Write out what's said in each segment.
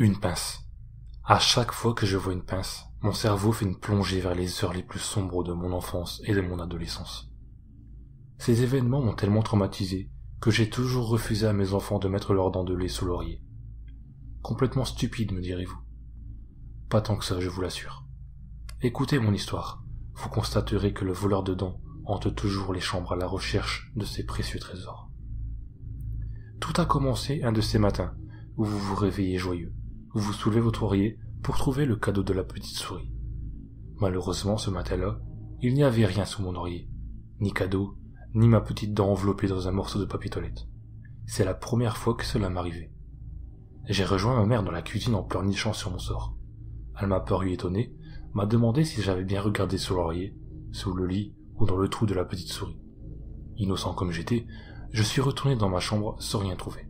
Une pince. À chaque fois que je vois une pince, mon cerveau fait une plongée vers les heures les plus sombres de mon enfance et de mon adolescence. Ces événements m'ont tellement traumatisé que j'ai toujours refusé à mes enfants de mettre leurs dents de lait sous l'oreiller. Complètement stupide, me direz-vous. Pas tant que ça, je vous l'assure. Écoutez mon histoire, vous constaterez que le voleur de dents hante toujours les chambres à la recherche de ses précieux trésors. Tout a commencé un de ces matins où vous vous réveillez joyeux. Vous soulevez votre oreiller pour trouver le cadeau de la petite souris. Malheureusement, ce matin-là, il n'y avait rien sous mon oreiller. Ni cadeau, ni ma petite dent enveloppée dans un morceau de papier toilette. C'est la première fois que cela m'arrivait. J'ai rejoint ma mère dans la cuisine en pleurnichant sur mon sort. Elle m'a paru étonnée, m'a demandé si j'avais bien regardé sous l'oreiller, sous le lit ou dans le trou de la petite souris. Innocent comme j'étais, je suis retourné dans ma chambre sans rien trouver.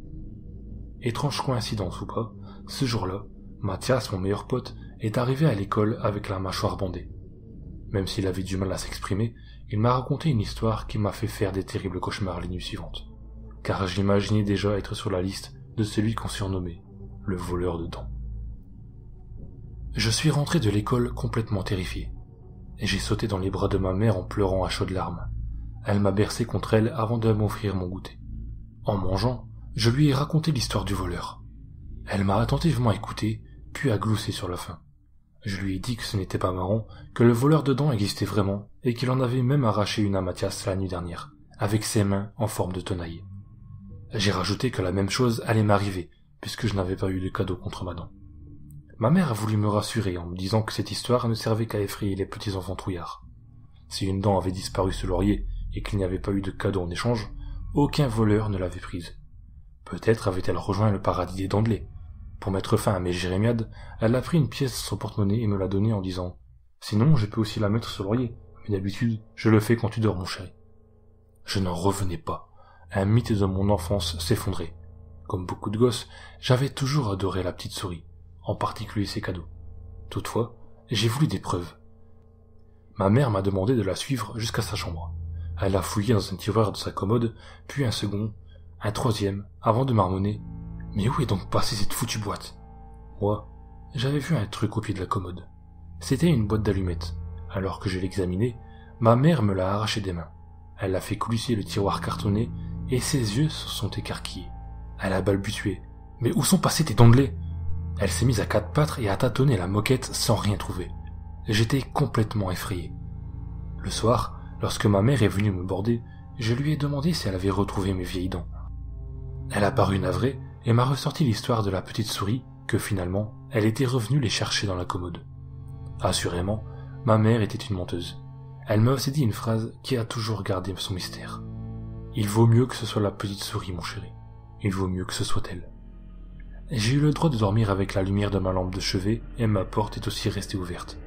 Étrange coïncidence ou pas, ce jour-là, Mathias, mon meilleur pote, est arrivé à l'école avec la mâchoire bandée. Même s'il avait du mal à s'exprimer, il m'a raconté une histoire qui m'a fait faire des terribles cauchemars les nuits suivantes, car j'imaginais déjà être sur la liste de celui qu'on surnommait le voleur de dents. Je suis rentré de l'école complètement terrifié, et j'ai sauté dans les bras de ma mère en pleurant à chaudes larmes. Elle m'a bercé contre elle avant de m'offrir mon goûter. En mangeant, je lui ai raconté l'histoire du voleur. Elle m'a attentivement écouté, puis a gloussé sur la fin. Je lui ai dit que ce n'était pas marrant, que le voleur de dents existait vraiment, et qu'il en avait même arraché une à Mathias la nuit dernière, avec ses mains en forme de tenaille. J'ai rajouté que la même chose allait m'arriver, puisque je n'avais pas eu de cadeau contre ma dent. Ma mère a voulu me rassurer en me disant que cette histoire ne servait qu'à effrayer les petits enfants trouillards. Si une dent avait disparu sous l'oreiller et qu'il n'y avait pas eu de cadeau en échange, aucun voleur ne l'avait prise. Peut-être avait-elle rejoint le paradis des dents de lait. Pour mettre fin à mes jérémiades, elle a pris une pièce de son porte-monnaie et me l'a donnée en disant « Sinon, je peux aussi la mettre sur l'oreiller, mais d'habitude, je le fais quand tu dors, mon chéri. » Je n'en revenais pas. Un mythe de mon enfance s'effondrait. Comme beaucoup de gosses, j'avais toujours adoré la petite souris, en particulier ses cadeaux. Toutefois, j'ai voulu des preuves. Ma mère m'a demandé de la suivre jusqu'à sa chambre. Elle a fouillé dans un tiroir de sa commode, puis un second, un troisième, avant de marmonner « Mais où est donc passée cette foutue boîte ?» Moi, j'avais vu un truc au pied de la commode. C'était une boîte d'allumettes. Alors que je l'examinais, ma mère me l'a arrachée des mains. Elle a fait coulisser le tiroir cartonné et ses yeux se sont écarquillés. Elle a balbutié « Mais où sont passées tes dents de lait ?» Elle s'est mise à quatre pattes et à tâtonner la moquette sans rien trouver. J'étais complètement effrayé. Le soir, lorsque ma mère est venue me border, je lui ai demandé si elle avait retrouvé mes vieilles dents. Elle a paru navrée et m'a ressorti l'histoire de la petite souris que finalement, elle était revenue les chercher dans la commode. Assurément, ma mère était une menteuse. Elle m'a aussi dit une phrase qui a toujours gardé son mystère. « Il vaut mieux que ce soit la petite souris, mon chéri. Il vaut mieux que ce soit elle. » J'ai eu le droit de dormir avec la lumière de ma lampe de chevet et ma porte est aussi restée ouverte.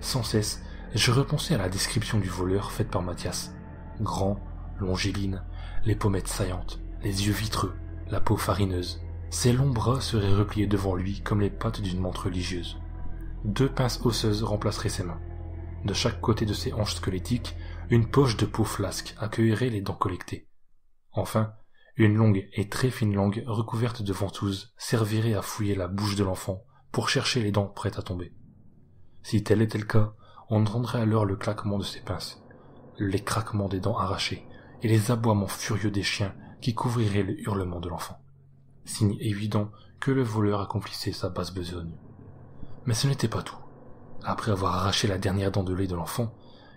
Sans cesse, je repensais à la description du voleur faite par Mathias. Grand, longiligne, les pommettes saillantes, les yeux vitreux, la peau farineuse. Ses longs bras seraient repliés devant lui comme les pattes d'une menthe religieuse. 2 pinces osseuses remplaceraient ses mains. De chaque côté de ses hanches squelettiques, une poche de peau flasque accueillerait les dents collectées. Enfin, une longue et très fine langue recouverte de ventouses servirait à fouiller la bouche de l'enfant pour chercher les dents prêtes à tomber. Si tel était le cas, on entendrait alors le claquement de ses pinces, les craquements des dents arrachées et les aboiements furieux des chiens qui couvriraient le hurlement de l'enfant. Signe évident que le voleur accomplissait sa basse besogne. Mais ce n'était pas tout. Après avoir arraché la dernière dent de lait de l'enfant,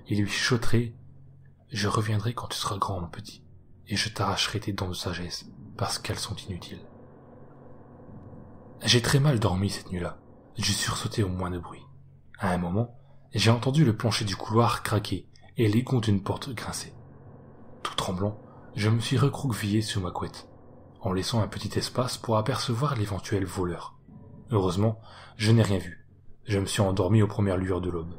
il lui chuchoterait « Je reviendrai quand tu seras grand, mon petit, et je t'arracherai tes dents de sagesse, parce qu'elles sont inutiles. » J'ai très mal dormi cette nuit-là. J'ai sursauté au moindre bruit. À un moment, j'ai entendu le plancher du couloir craquer et l'égon d'une porte grincer. Tout tremblant, je me suis recroquevillé sous ma couette, en laissant un petit espace pour apercevoir l'éventuel voleur. Heureusement, je n'ai rien vu. Je me suis endormi aux premières lueurs de l'aube.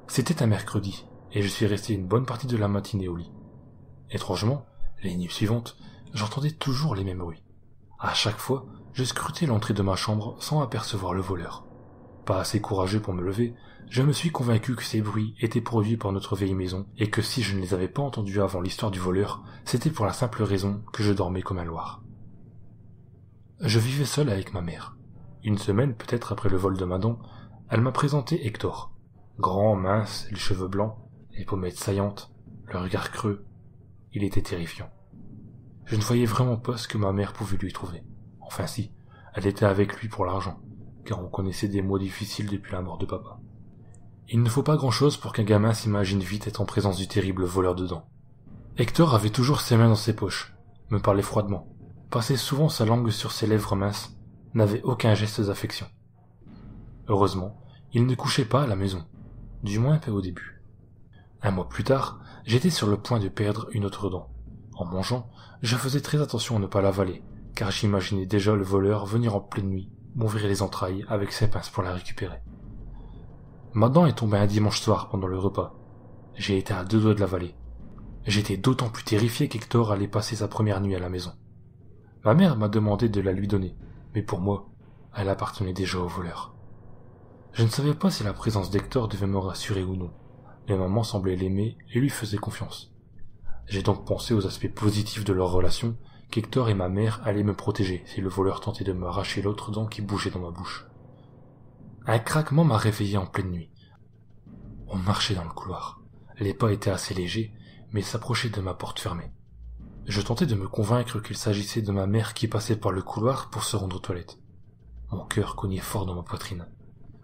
C'était un mercredi, et je suis resté une bonne partie de la matinée au lit. Étrangement, les nuits suivantes, j'entendais toujours les mêmes bruits. À chaque fois, je scrutais l'entrée de ma chambre sans apercevoir le voleur. Pas assez courageux pour me lever, je me suis convaincu que ces bruits étaient produits par notre vieille maison, et que si je ne les avais pas entendus avant l'histoire du voleur, c'était pour la simple raison que je dormais comme un loir. Je vivais seul avec ma mère. Une semaine peut-être après le vol de ma dent, elle m'a présenté Hector. Grand, mince, les cheveux blancs, les pommettes saillantes, le regard creux. Il était terrifiant. Je ne voyais vraiment pas ce que ma mère pouvait lui trouver. Enfin si, elle était avec lui pour l'argent, car on connaissait des mots difficiles depuis la mort de papa. Il ne faut pas grand-chose pour qu'un gamin s'imagine vite être en présence du terrible voleur de dents. Hector avait toujours ses mains dans ses poches, me parlait froidement, passait souvent sa langue sur ses lèvres minces, n'avait aucun geste d'affection. Heureusement, il ne couchait pas à la maison, du moins pas au début. Un mois plus tard, j'étais sur le point de perdre une autre dent. En mangeant, je faisais très attention à ne pas l'avaler, car j'imaginais déjà le voleur venir en pleine nuit, m'ouvrir les entrailles avec ses pinces pour la récupérer. Ma dent est tombée un dimanche soir pendant le repas. J'ai été à 2 doigts de l'avaler. J'étais d'autant plus terrifié qu'Hector allait passer sa première nuit à la maison. Ma mère m'a demandé de la lui donner, mais pour moi, elle appartenait déjà au voleur. Je ne savais pas si la présence d'Hector devait me rassurer ou non, mais maman semblait l'aimer et lui faisait confiance. J'ai donc pensé aux aspects positifs de leur relation, qu'Hector et ma mère allaient me protéger si le voleur tentait de m'arracher l'autre dent qui bougeait dans ma bouche. Un craquement m'a réveillé en pleine nuit. On marchait dans le couloir. Les pas étaient assez légers, mais s'approchaient de ma porte fermée. Je tentais de me convaincre qu'il s'agissait de ma mère qui passait par le couloir pour se rendre aux toilettes. Mon cœur cognait fort dans ma poitrine.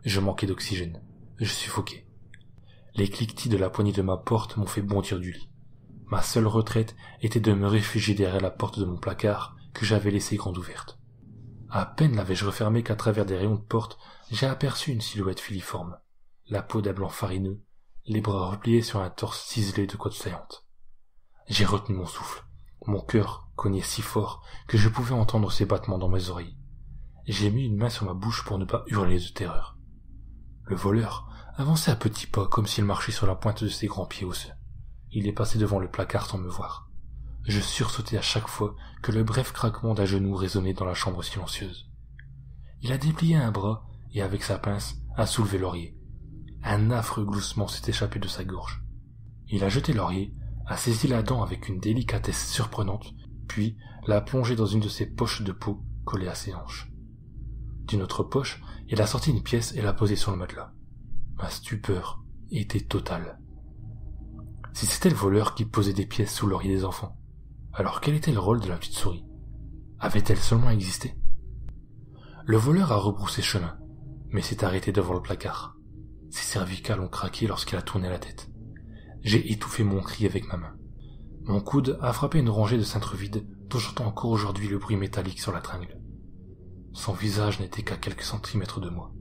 Je manquais d'oxygène. Je suffoquais. Les cliquetis de la poignée de ma porte m'ont fait bondir du lit. Ma seule retraite était de me réfugier derrière la porte de mon placard que j'avais laissée grande ouverte. À peine l'avais-je refermée qu'à travers des rayons de porte, j'ai aperçu une silhouette filiforme, la peau d'un blanc farineux, les bras repliés sur un torse ciselé de côtes saillantes. J'ai retenu mon souffle. Mon cœur cognait si fort que je pouvais entendre ses battements dans mes oreilles. J'ai mis une main sur ma bouche pour ne pas hurler de terreur. Le voleur avançait à petits pas comme s'il marchait sur la pointe de ses grands pieds osseux. Il est passé devant le placard sans me voir. Je sursautais à chaque fois que le bref craquement d'un genou résonnait dans la chambre silencieuse. Il a déplié un bras et avec sa pince a soulevé Laurier. Un affreux gloussement s'est échappé de sa gorge. Il a jeté Laurier, a saisi la dent avec une délicatesse surprenante, puis l'a plongée dans une de ses poches de peau collée à ses hanches. D'une autre poche, il a sorti une pièce et l'a posée sur le matelas. Ma stupeur était totale. Si c'était le voleur qui posait des pièces sous l'oreiller des enfants, alors quel était le rôle de la petite souris? Avait-elle seulement existé? Le voleur a rebroussé chemin, mais s'est arrêté devant le placard. Ses cervicales ont craqué lorsqu'il a tourné la tête. J'ai étouffé mon cri avec ma main. Mon coude a frappé une rangée de cintres vides dont j'entends encore aujourd'hui le bruit métallique sur la tringle. Son visage n'était qu'à quelques centimètres de moi.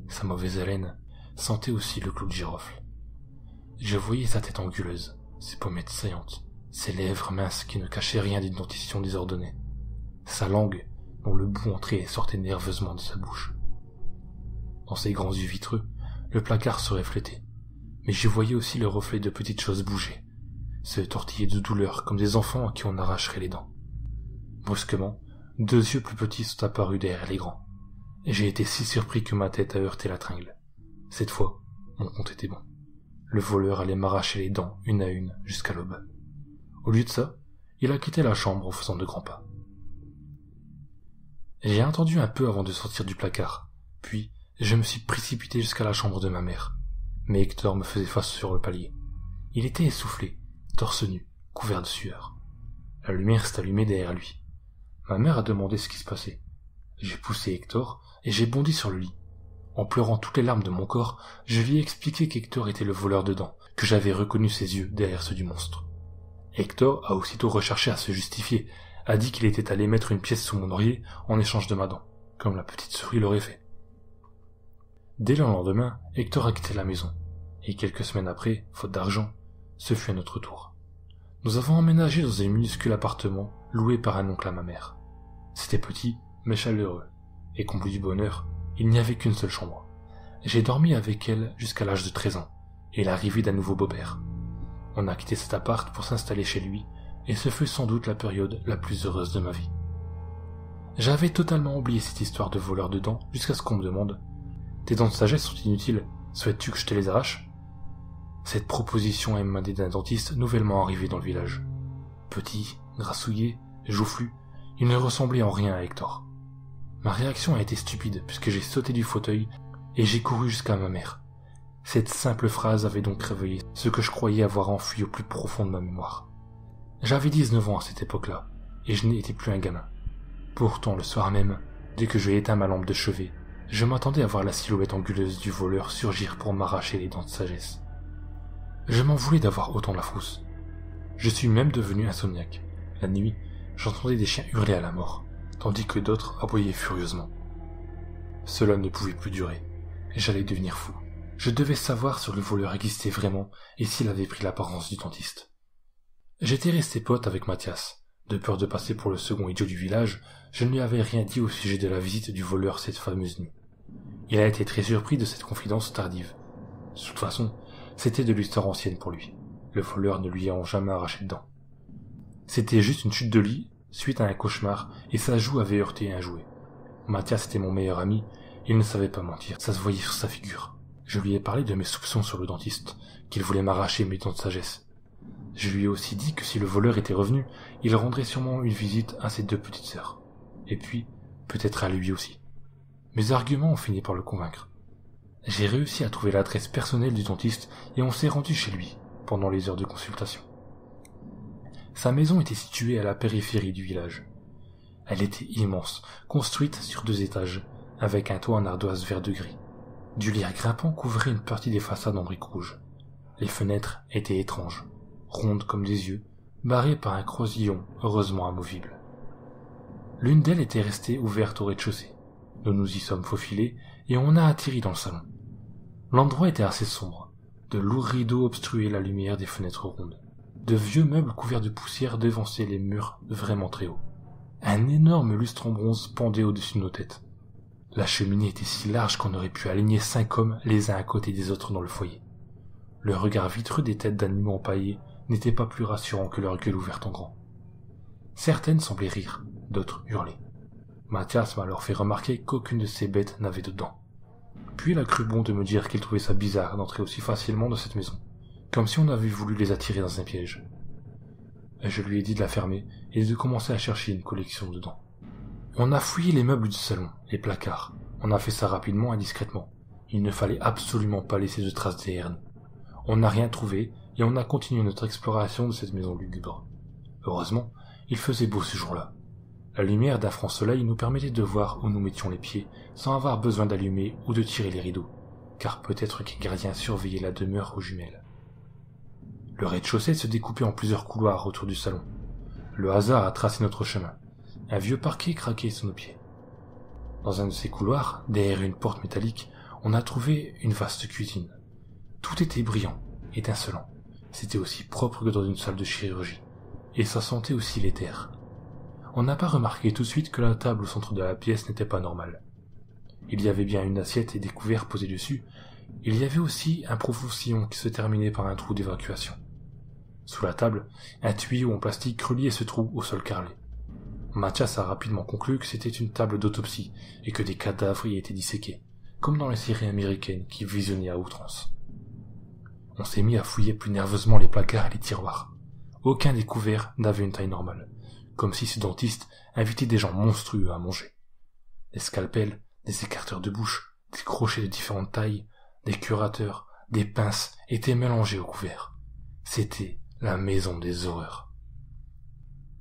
Sa mauvaise haleine sentait aussi le clou de girofle. Je voyais sa tête anguleuse, ses pommettes saillantes, ses lèvres minces qui ne cachaient rien d'une dentition désordonnée, sa langue dont le bout entrait et sortait nerveusement de sa bouche. Dans ses grands yeux vitreux, le placard se reflétait, mais je voyais aussi le reflet de petites choses bouger, se tortiller de douleur comme des enfants à qui on arracherait les dents. Brusquement, 2 yeux plus petits sont apparus derrière les grands, et j'ai été si surpris que ma tête a heurté la tringle. Cette fois, mon compte était bon. Le voleur allait m'arracher les dents une à une jusqu'à l'aube. Au lieu de ça, il a quitté la chambre en faisant de grands pas. J'ai attendu un peu avant de sortir du placard, puis je me suis précipité jusqu'à la chambre de ma mère. Mais Hector me faisait face sur le palier. Il était essoufflé, torse nu, couvert de sueur. La lumière s'est allumée derrière lui. Ma mère a demandé ce qui se passait. J'ai poussé Hector et j'ai bondi sur le lit. En pleurant toutes les larmes de mon corps, je lui ai expliqué qu'Hector était le voleur de dents, que j'avais reconnu ses yeux derrière ceux du monstre. Hector a aussitôt recherché à se justifier, a dit qu'il était allé mettre une pièce sous mon oreiller en échange de ma dent, comme la petite souris l'aurait fait. Dès le lendemain, Hector a quitté la maison, et quelques semaines après, faute d'argent, ce fut à notre tour. Nous avons emménagé dans un minuscule appartement loué par un oncle à ma mère. C'était petit, mais chaleureux, et comble du bonheur, il n'y avait qu'une seule chambre. J'ai dormi avec elle jusqu'à l'âge de 13 ans, et l'arrivée d'un nouveau beau-père. On a quitté cet appart pour s'installer chez lui, et ce fut sans doute la période la plus heureuse de ma vie. J'avais totalement oublié cette histoire de voleur de dents jusqu'à ce qu'on me demande « Tes dents de sagesse sont inutiles, souhaites-tu que je te les arrache ?» Cette proposition émanait d'un dentiste nouvellement arrivé dans le village. Petit, grassouillet, joufflu, il ne ressemblait en rien à Hector. Ma réaction a été stupide puisque j'ai sauté du fauteuil et j'ai couru jusqu'à ma mère. Cette simple phrase avait donc réveillé ce que je croyais avoir enfui au plus profond de ma mémoire. J'avais 19 ans à cette époque-là, et je n'étais plus un gamin. Pourtant, le soir même, dès que j'ai éteint ma lampe de chevet, je m'attendais à voir la silhouette anguleuse du voleur surgir pour m'arracher les dents de sagesse. Je m'en voulais d'avoir autant la frousse. Je suis même devenu insomniaque. La nuit, j'entendais des chiens hurler à la mort, tandis que d'autres aboyaient furieusement. Cela ne pouvait plus durer, et j'allais devenir fou. Je devais savoir si le voleur existait vraiment et s'il avait pris l'apparence du dentiste. J'étais resté pote avec Mathias. De peur de passer pour le second idiot du village, je ne lui avais rien dit au sujet de la visite du voleur cette fameuse nuit. Il a été très surpris de cette confidence tardive. De toute façon, c'était de l'histoire ancienne pour lui. Le voleur ne lui a jamais arraché de dents. C'était juste une chute de lit, suite à un cauchemar, et sa joue avait heurté un jouet. Mathias était mon meilleur ami, il ne savait pas mentir, ça se voyait sur sa figure. Je lui ai parlé de mes soupçons sur le dentiste, qu'il voulait m'arracher mes dents de sagesse. Je lui ai aussi dit que si le voleur était revenu, il rendrait sûrement une visite à ses 2 petites sœurs. Et puis, peut-être à lui aussi. Mes arguments ont fini par le convaincre. J'ai réussi à trouver l'adresse personnelle du dentiste et on s'est rendu chez lui, pendant les heures de consultation. Sa maison était située à la périphérie du village. Elle était immense, construite sur 2 étages, avec un toit en ardoise vert de gris. Du lierre grimpant couvrait une partie des façades en briques rouges. Les fenêtres étaient étranges, rondes comme des yeux, barrées par un croisillon heureusement amovible. L'une d'elles était restée ouverte au rez-de-chaussée. Nous nous y sommes faufilés et on a atterri dans le salon. L'endroit était assez sombre. De lourds rideaux obstruaient la lumière des fenêtres rondes. De vieux meubles couverts de poussière devançaient les murs vraiment très hauts. Un énorme lustre en bronze pendait au-dessus de nos têtes. La cheminée était si large qu'on aurait pu aligner 5 hommes les uns à côté des autres dans le foyer. Le regard vitreux des têtes d'animaux empaillés n'était pas plus rassurant que leur gueule ouverte en grand. Certaines semblaient rire, d'autres hurler. Mathias m'a alors fait remarquer qu'aucune de ces bêtes n'avait de dents. Puis il a cru bon de me dire qu'il trouvait ça bizarre d'entrer aussi facilement dans cette maison, comme si on avait voulu les attirer dans un piège. Je lui ai dit de la fermer et de commencer à chercher une collection de dents. On a fouillé les meubles du salon, les placards. On a fait ça rapidement et discrètement. Il ne fallait absolument pas laisser de traces derrière nous. On n'a rien trouvé et on a continué notre exploration de cette maison lugubre. Heureusement, il faisait beau ce jour-là. La lumière d'un franc soleil nous permettait de voir où nous mettions les pieds sans avoir besoin d'allumer ou de tirer les rideaux, car peut-être qu'un gardien surveillait la demeure aux jumelles. Le rez-de-chaussée se découpait en plusieurs couloirs autour du salon. Le hasard a tracé notre chemin. Un vieux parquet craquait sous nos pieds. Dans un de ces couloirs, derrière une porte métallique, on a trouvé une vaste cuisine. Tout était brillant, étincelant. C'était aussi propre que dans une salle de chirurgie. Et ça sentait aussi l'éther. On n'a pas remarqué tout de suite que la table au centre de la pièce n'était pas normale. Il y avait bien une assiette et des couverts posés dessus. Il y avait aussi un profond sillon qui se terminait par un trou d'évacuation. Sous la table, un tuyau en plastique reliait ce trou au sol carrelé. Mathias a rapidement conclu que c'était une table d'autopsie et que des cadavres y étaient disséqués, comme dans les séries américaines qui visionnaient à outrance. On s'est mis à fouiller plus nerveusement les placards et les tiroirs. Aucun des couverts n'avait une taille normale, comme si ce dentiste invitait des gens monstrueux à manger. Des scalpels, des écarteurs de bouche, des crochets de différentes tailles, des curateurs, des pinces étaient mélangés aux couverts. C'était la maison des horreurs.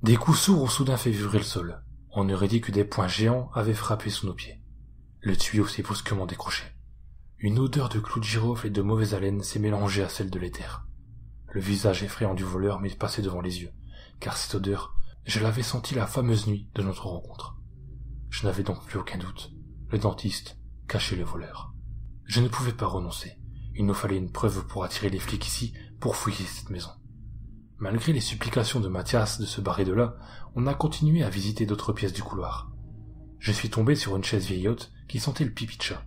Des coups sourds ont soudain fait vibrer le sol. On aurait dit que des poings géants avaient frappé sous nos pieds. Le tuyau s'est brusquement décroché. Une odeur de clous de girofle et de mauvaise haleine s'est mélangée à celle de l'éther. Le visage effrayant du voleur m'est passé devant les yeux, car cette odeur, je l'avais sentie la fameuse nuit de notre rencontre. Je n'avais donc plus aucun doute. Le dentiste cachait le voleur. Je ne pouvais pas renoncer. Il nous fallait une preuve pour attirer les flics ici, pour fouiller cette maison. Malgré les supplications de Mathias de se barrer de là, on a continué à visiter d'autres pièces du couloir. Je suis tombé sur une chaise vieillotte qui sentait le pipi de chat.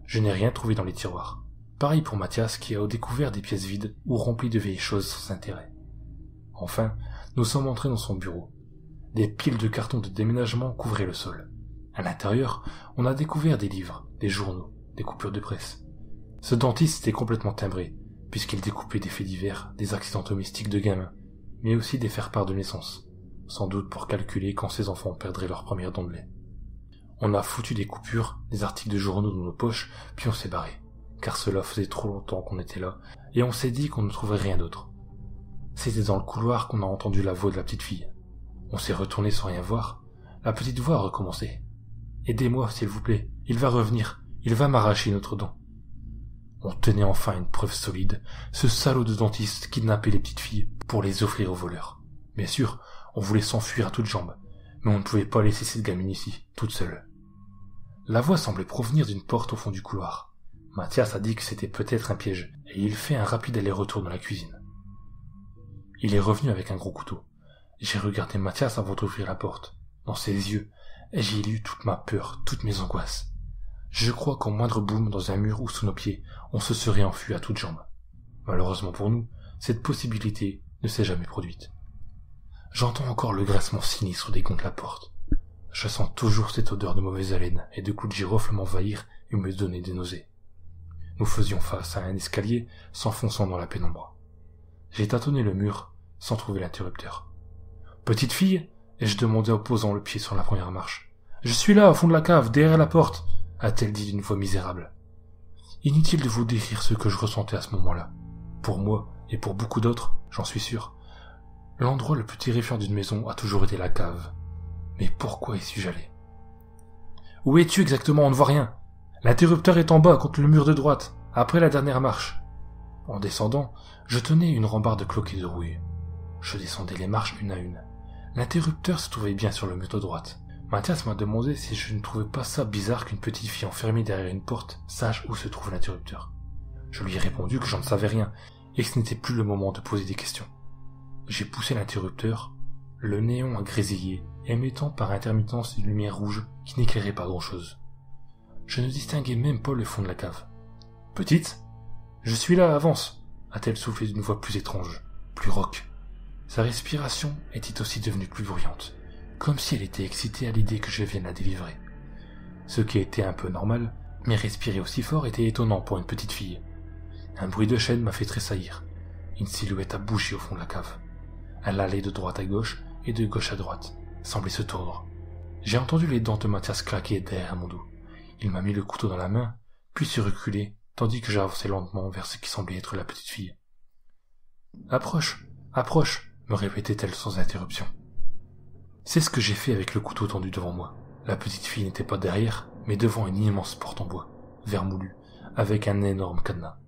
Je n'ai rien trouvé dans les tiroirs. Pareil pour Mathias qui a découvert des pièces vides ou remplies de vieilles choses sans intérêt. Enfin, nous sommes entrés dans son bureau. Des piles de cartons de déménagement couvraient le sol. À l'intérieur, on a découvert des livres, des journaux, des coupures de presse. Ce dentiste était complètement timbré, puisqu'il découpait des faits divers, des accidents domestiques de gamins, mais aussi des faire-part de naissance, sans doute pour calculer quand ses enfants perdraient leur première dent de lait. On a foutu des coupures, des articles de journaux dans nos poches, puis on s'est barré. Car cela faisait trop longtemps qu'on était là, et on s'est dit qu'on ne trouverait rien d'autre. C'était dans le couloir qu'on a entendu la voix de la petite fille. On s'est retourné sans rien voir. La petite voix a recommencé. « Aidez-moi, s'il vous plaît, il va revenir, il va m'arracher notre dent. » On tenait enfin une preuve solide, ce salaud de dentiste kidnappait les petites filles pour les offrir aux voleurs. Bien sûr, on voulait s'enfuir à toutes jambes, mais on ne pouvait pas laisser cette gamine ici, toute seule. La voix semblait provenir d'une porte au fond du couloir. Mathias a dit que c'était peut-être un piège, et il fait un rapide aller-retour dans la cuisine. Il est revenu avec un gros couteau. J'ai regardé Mathias avant d'ouvrir la porte. Dans ses yeux, j'ai lu toute ma peur, toutes mes angoisses. Je crois qu'au moindre boom dans un mur ou sous nos pieds, on se serait enfui à toutes jambes. Malheureusement pour nous, cette possibilité ne s'est jamais produite. J'entends encore le grincement sinistre des gonds de la porte. Je sens toujours cette odeur de mauvaise haleine et de coups de girofle m'envahir et me donner des nausées. Nous faisions face à un escalier s'enfonçant dans la pénombre. J'ai tâtonné le mur sans trouver l'interrupteur. « Petite fille ?» ai-je demandé en posant le pied sur la première marche. « Je suis là, au fond de la cave, derrière la porte !» a-t-elle dit d'une voix misérable. Inutile de vous décrire ce que je ressentais à ce moment-là. Pour moi, et pour beaucoup d'autres, j'en suis sûr, l'endroit le plus terrifiant d'une maison a toujours été la cave. Mais pourquoi y suis-je allé? « Où es-tu exactement? On ne voit rien. L'interrupteur est en bas, contre le mur de droite, après la dernière marche. » En descendant, je tenais une rambarde cloquée de rouille. Je descendais les marches une à une. L'interrupteur se trouvait bien sur le mur de droite. Mathias m'a demandé si je ne trouvais pas ça bizarre qu'une petite fille enfermée derrière une porte sache où se trouve l'interrupteur. Je lui ai répondu que j'en ne savais rien, et que ce n'était plus le moment de poser des questions. J'ai poussé l'interrupteur, le néon a grésillé, émettant par intermittence une lumière rouge qui n'éclairait pas grand-chose. Je ne distinguais même pas le fond de la cave. « Petite ? Je suis là, avance !» a-t-elle soufflé d'une voix plus étrange, plus rauque. Sa respiration était aussi devenue plus bruyante, comme si elle était excitée à l'idée que je vienne la délivrer. Ce qui était un peu normal, mais respirer aussi fort était étonnant pour une petite fille. Un bruit de chaîne m'a fait tressaillir. Une silhouette a bougé au fond de la cave. Elle allait de droite à gauche et de gauche à droite, semblait se tordre. J'ai entendu les dents de Mathias claquer derrière mon dos. Il m'a mis le couteau dans la main, puis s'est reculé, tandis que j'avançais lentement vers ce qui semblait être la petite fille. « Approche, approche !» me répétait-elle sans interruption. C'est ce que j'ai fait avec le couteau tendu devant moi. La petite fille n'était pas derrière, mais devant une immense porte en bois, vermoulue, avec un énorme cadenas.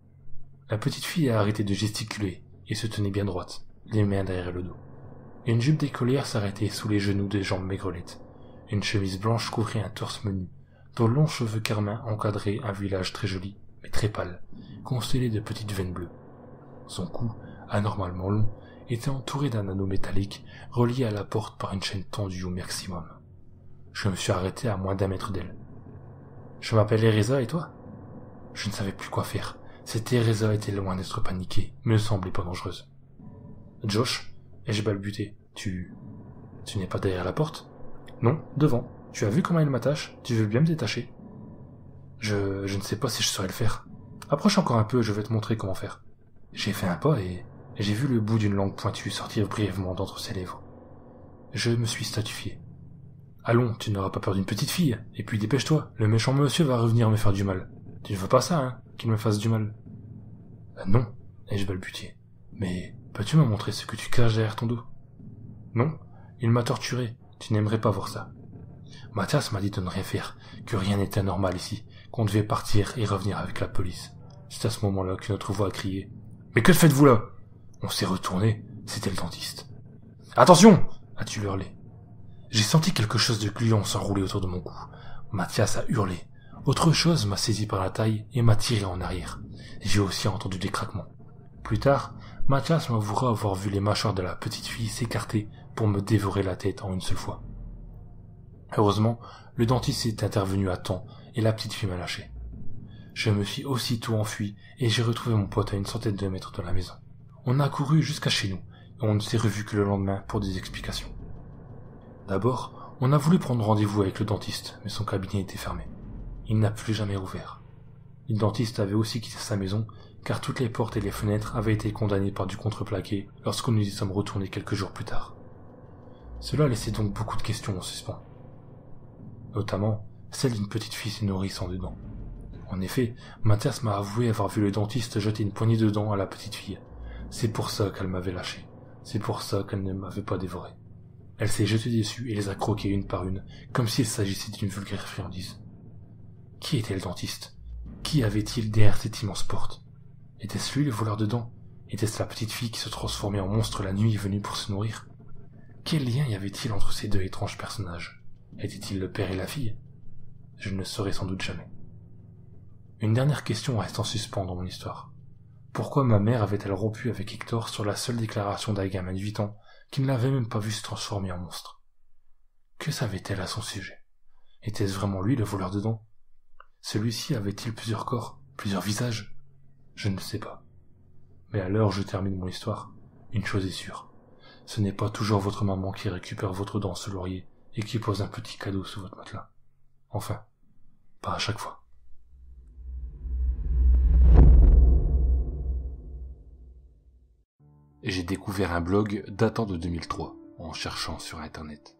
La petite fille a arrêté de gesticuler et se tenait bien droite, les mains derrière le dos. Une jupe d'écolière s'arrêtait sous les genoux des jambes maigrelettes. Une chemise blanche couvrait un torse menu, dont longs cheveux carmin encadraient un visage très joli, mais très pâle, constellé de petites veines bleues. Son cou, anormalement long, était entouré d'un anneau métallique relié à la porte par une chaîne tendue au maximum. Je me suis arrêté à moins d'1 mètre d'elle. « Je m'appelle Ereza, et toi ?» Je ne savais plus quoi faire. Cette Ereza était loin d'être paniquée, mais ne semblait pas dangereuse. « Josh ?» ai-je balbuté. « Tu n'es pas derrière la porte ?»« Non, devant. Tu as vu comment il m'attache? Tu veux bien me détacher ?»« Je ne sais pas si je saurais le faire. Approche encore un peu, je vais te montrer comment faire. » J'ai fait un pas et j'ai vu le bout d'une langue pointue sortir brièvement d'entre ses lèvres. Je me suis statufié. « Allons, tu n'auras pas peur d'une petite fille, et puis dépêche-toi, le méchant monsieur va revenir me faire du mal. Tu ne veux pas ça, hein, qu'il me fasse du mal ?»« Non, ai-je balbutié. Mais peux-tu me montrer ce que tu caches derrière ton dos ?»« Non, il m'a torturé, tu n'aimerais pas voir ça. » Mathias m'a dit de ne rien faire, que rien n'était anormal ici, qu'on devait partir et revenir avec la police. C'est à ce moment-là que notre voix a crié. « Mais que faites-vous là ?» On s'est retourné, c'était le dentiste. « Attention !» a-t-il hurlé. J'ai senti quelque chose de gluant s'enrouler autour de mon cou. Mathias a hurlé. Autre chose m'a saisi par la taille et m'a tiré en arrière. J'ai aussi entendu des craquements. Plus tard, Mathias m'avouera avoir vu les mâchoires de la petite fille s'écarter pour me dévorer la tête en une seule fois. Heureusement, le dentiste est intervenu à temps et la petite fille m'a lâché. Je me suis aussitôt enfui et j'ai retrouvé mon pote à une centaine de mètres de la maison. On a couru jusqu'à chez nous et on ne s'est revu que le lendemain pour des explications. D'abord, on a voulu prendre rendez-vous avec le dentiste, mais son cabinet était fermé. Il n'a plus jamais rouvert. Le dentiste avait aussi quitté sa maison, car toutes les portes et les fenêtres avaient été condamnées par du contreplaqué lorsque nous y sommes retournés quelques jours plus tard. Cela laissait donc beaucoup de questions en suspens. Notamment, celle d'une petite fille se nourrissant dedans. En effet, Mathias m'a avoué avoir vu le dentiste jeter une poignée de dents à la petite fille. C'est pour ça qu'elle m'avait lâché. C'est pour ça qu'elle ne m'avait pas dévoré. Elle s'est jetée dessus et les a croquées une par une, comme s'il s'agissait d'une vulgaire friandise. Qui était le dentiste? Qui avait-il derrière cette immense porte? Était-ce lui le voleur de dents? Était-ce la petite fille qui se transformait en monstre la nuit venue pour se nourrir? Quel lien y avait-il entre ces deux étranges personnages? Était-il le père et la fille? Je ne le saurais sans doute jamais. Une dernière question reste en suspens dans mon histoire. Pourquoi ma mère avait-elle rompu avec Hector sur la seule déclaration d'un gamin de 8 ans qui ne l'avait même pas vu se transformer en monstre? Que savait-elle à son sujet? Était-ce vraiment lui le voleur de dents? Celui-ci avait-il plusieurs corps, plusieurs visages? Je ne sais pas. Mais à l'heure où je termine mon histoire, une chose est sûre. Ce n'est pas toujours votre maman qui récupère votre dent sous l'oreiller et qui pose un petit cadeau sous votre matelas. Enfin, pas à chaque fois. J'ai découvert un blog datant de 2003 en cherchant sur internet.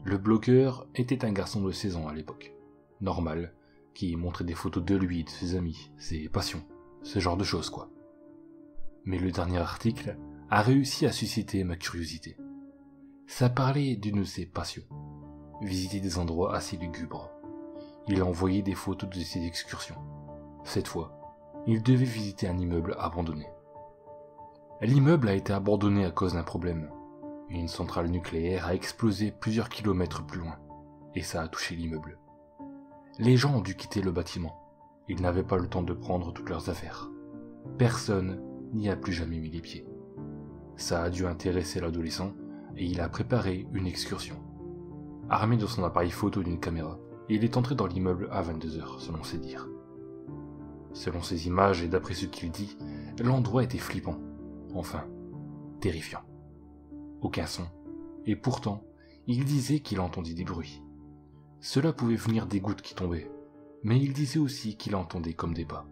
Le blogueur était un garçon de 16 ans à l'époque, normal, qui montrait des photos de lui, de ses amis, ses passions, ce genre de choses quoi. Mais le dernier article a réussi à susciter ma curiosité. Ça parlait d'une de ses passions, visiter des endroits assez lugubres. Il a envoyé des photos de ses excursions. Cette fois, il devait visiter un immeuble abandonné. L'immeuble a été abandonné à cause d'un problème. Une centrale nucléaire a explosé plusieurs kilomètres plus loin, et ça a touché l'immeuble. Les gens ont dû quitter le bâtiment. Ils n'avaient pas le temps de prendre toutes leurs affaires. Personne n'y a plus jamais mis les pieds. Ça a dû intéresser l'adolescent, et il a préparé une excursion. Armé de son appareil photo et d'une caméra, il est entré dans l'immeuble à 22h, selon ses dires. Selon ses images et d'après ce qu'il dit, l'endroit était flippant. Enfin, terrifiant. Aucun son, et pourtant, il disait qu'il entendait des bruits. Cela pouvait venir des gouttes qui tombaient, mais il disait aussi qu'il entendait comme des pas.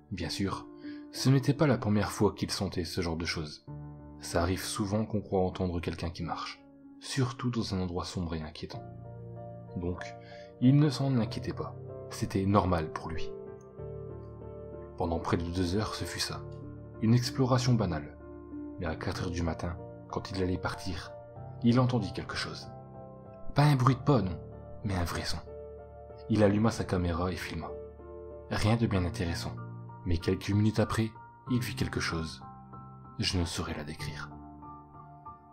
Bien sûr, ce n'était pas la première fois qu'il sentait ce genre de choses. Ça arrive souvent qu'on croit entendre quelqu'un qui marche, surtout dans un endroit sombre et inquiétant. Donc, il ne s'en inquiétait pas, c'était normal pour lui. Pendant près de 2 heures, ce fut ça. Une exploration banale. Mais à 4 heures du matin, quand il allait partir, il entendit quelque chose. Pas un bruit de pas, non, mais un vrai son. Il alluma sa caméra et filma. Rien de bien intéressant, mais quelques minutes après, il vit quelque chose. Je ne saurais la décrire.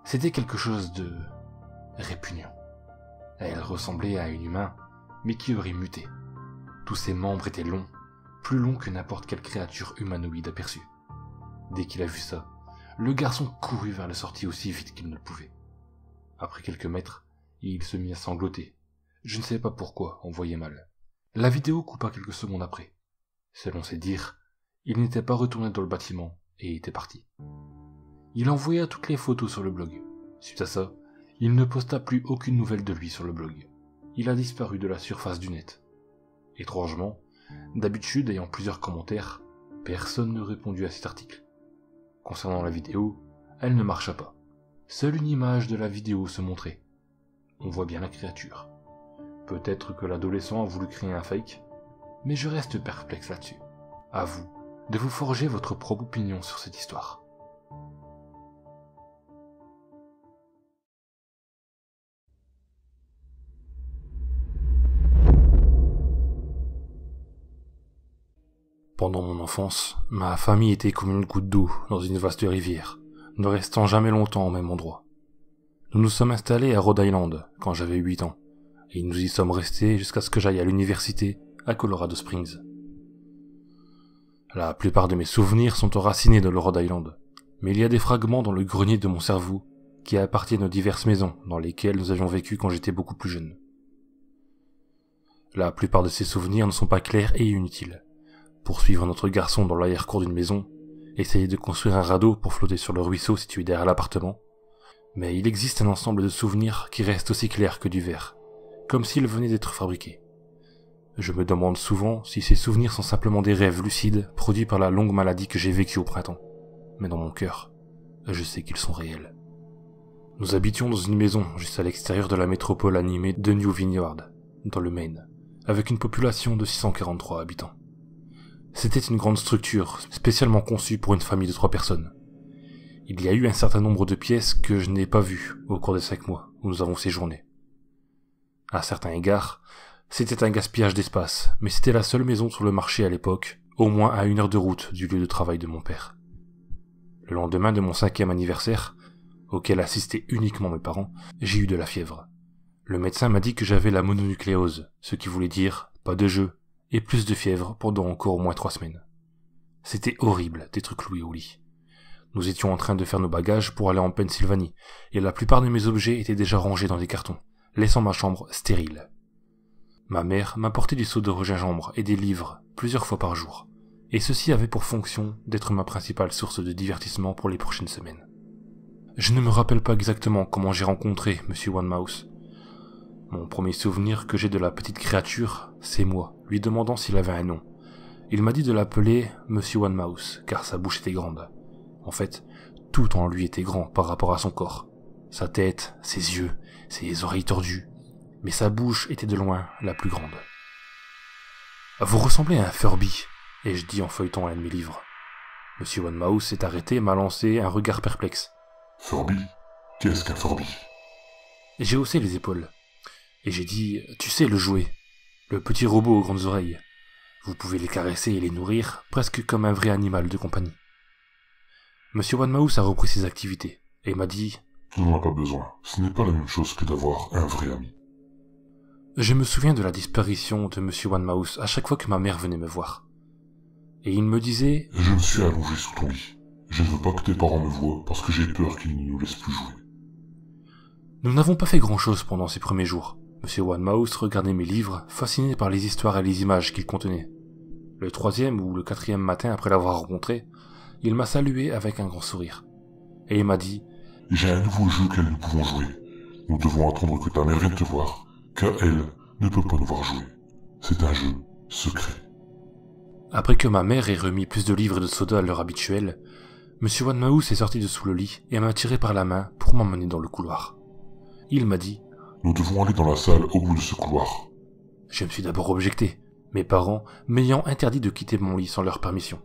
C'était quelque chose de répugnant. Elle ressemblait à un humain, mais qui aurait muté. Tous ses membres étaient longs, plus longs que n'importe quelle créature humanoïde aperçue. Dès qu'il a vu ça, le garçon courut vers la sortie aussi vite qu'il ne le pouvait. Après quelques mètres, il se mit à sangloter. Je ne sais pas pourquoi, on voyait mal. La vidéo coupa quelques secondes après. Selon ses dires, il n'était pas retourné dans le bâtiment et était parti. Il envoya toutes les photos sur le blog. Suite à ça, il ne posta plus aucune nouvelle de lui sur le blog. Il a disparu de la surface du net. Étrangement, d'habitude ayant plusieurs commentaires, personne ne répondit à cet article. Concernant la vidéo, elle ne marcha pas. Seule une image de la vidéo se montrait. On voit bien la créature. Peut-être que l'adolescent a voulu créer un fake, mais je reste perplexe là-dessus. À vous de vous forger votre propre opinion sur cette histoire. Pendant mon enfance, ma famille était comme une goutte d'eau dans une vaste rivière, ne restant jamais longtemps au même endroit. Nous nous sommes installés à Rhode Island quand j'avais 8 ans, et nous y sommes restés jusqu'à ce que j'aille à l'université à Colorado Springs. La plupart de mes souvenirs sont enracinés dans le Rhode Island, mais il y a des fragments dans le grenier de mon cerveau qui appartiennent aux diverses maisons dans lesquelles nous avions vécu quand j'étais beaucoup plus jeune. La plupart de ces souvenirs ne sont pas clairs et inutiles. Poursuivre notre garçon dans l'arrière-cour d'une maison, essayer de construire un radeau pour flotter sur le ruisseau situé derrière l'appartement, mais il existe un ensemble de souvenirs qui restent aussi clairs que du verre, comme s'ils venaient d'être fabriqués. Je me demande souvent si ces souvenirs sont simplement des rêves lucides produits par la longue maladie que j'ai vécue au printemps, mais dans mon cœur, je sais qu'ils sont réels. Nous habitions dans une maison juste à l'extérieur de la métropole animée de New Vineyard. dans le Maine, avec une population de 643 habitants. C'était une grande structure, spécialement conçue pour une famille de 3 personnes. Il y a eu un certain nombre de pièces que je n'ai pas vues au cours des 5 mois où nous avons séjourné. À certains égards, c'était un gaspillage d'espace, mais c'était la seule maison sur le marché à l'époque, au moins à 1 heure de route du lieu de travail de mon père. Le lendemain de mon 5e anniversaire, auquel assistaient uniquement mes parents, j'ai eu de la fièvre. Le médecin m'a dit que j'avais la mononucléose, ce qui voulait dire pas de jeu et plus de fièvre pendant encore au moins 3 semaines. C'était horrible d'être cloué au lit. Nous étions en train de faire nos bagages pour aller en Pennsylvanie, et la plupart de mes objets étaient déjà rangés dans des cartons, laissant ma chambre stérile. Ma mère m'apportait du soda au gingembre et des livres plusieurs fois par jour, et ceci avait pour fonction d'être ma principale source de divertissement pour les prochaines semaines. Je ne me rappelle pas exactement comment j'ai rencontré Monsieur One Mouse. Mon premier souvenir que j'ai de la petite créature, c'est moi, lui demandant s'il avait un nom. Il m'a dit de l'appeler Monsieur One Mouse, car sa bouche était grande. En fait, tout en lui était grand par rapport à son corps. Sa tête, ses yeux, ses oreilles tordues, mais sa bouche était de loin la plus grande. « Vous ressemblez à un Furby », ai-je dit en feuilletant un de mes livres. Monsieur One Mouse s'est arrêté et m'a lancé un regard perplexe. « Furby ? Qu'est-ce qu'un Furby ?» J'ai haussé les épaules, et j'ai dit « Tu sais, le jouet, le petit robot aux grandes oreilles. Vous pouvez les caresser et les nourrir, presque comme un vrai animal de compagnie. » Monsieur One Mouse a repris ses activités, et m'a dit « Tu n'en as pas besoin, ce n'est pas la même chose que d'avoir un vrai ami. » Je me souviens de la disparition de Monsieur One Mouse à chaque fois que ma mère venait me voir. Et il me disait « Je me suis allongé sous ton lit. Je ne veux pas que tes parents me voient parce que j'ai peur qu'ils ne nous laissent plus jouer. » Nous n'avons pas fait grand-chose pendant ces premiers jours. Monsieur One Mouse regardait mes livres, fasciné par les histoires et les images qu'ils contenaient. Le 3e ou le 4e matin après l'avoir rencontré, il m'a salué avec un grand sourire. Et il m'a dit « J'ai un nouveau jeu auquel nous pouvons jouer. Nous devons attendre que ta mère vienne te voir, car elle ne peut pas nous voir jouer. C'est un jeu secret. » Après que ma mère ait remis plus de livres et de soda à l'heure habituelle, Monsieur One Mouse est sorti de sous le lit et m'a tiré par la main pour m'emmener dans le couloir. Il m'a dit « Nous devons aller dans la salle au bout de ce couloir. » Je me suis d'abord objecté, mes parents m'ayant interdit de quitter mon lit sans leur permission.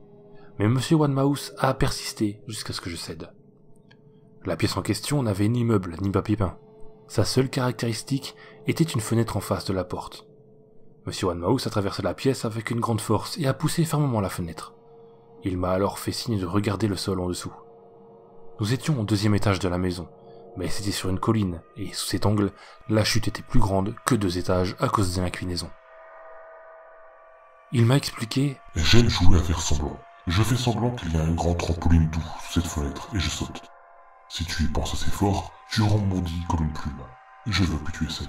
Mais Monsieur One Mouse a persisté jusqu'à ce que je cède. La pièce en question n'avait ni meuble ni papier peint. Sa seule caractéristique était une fenêtre en face de la porte. Monsieur One Mouse a traversé la pièce avec une grande force et a poussé fermement la fenêtre. Il m'a alors fait signe de regarder le sol en dessous. Nous étions au 2e étage de la maison, mais c'était sur une colline, et sous cet angle, la chute était plus grande que 2 étages à cause de l'inclinaison. Il m'a expliqué « J'aime jouer à faire semblant. Je fais semblant qu'il y a un grand trampoline doux sous cette fenêtre, et je saute. Si tu y penses assez fort, tu rebondis comme une plume. Je veux que tu essayes. »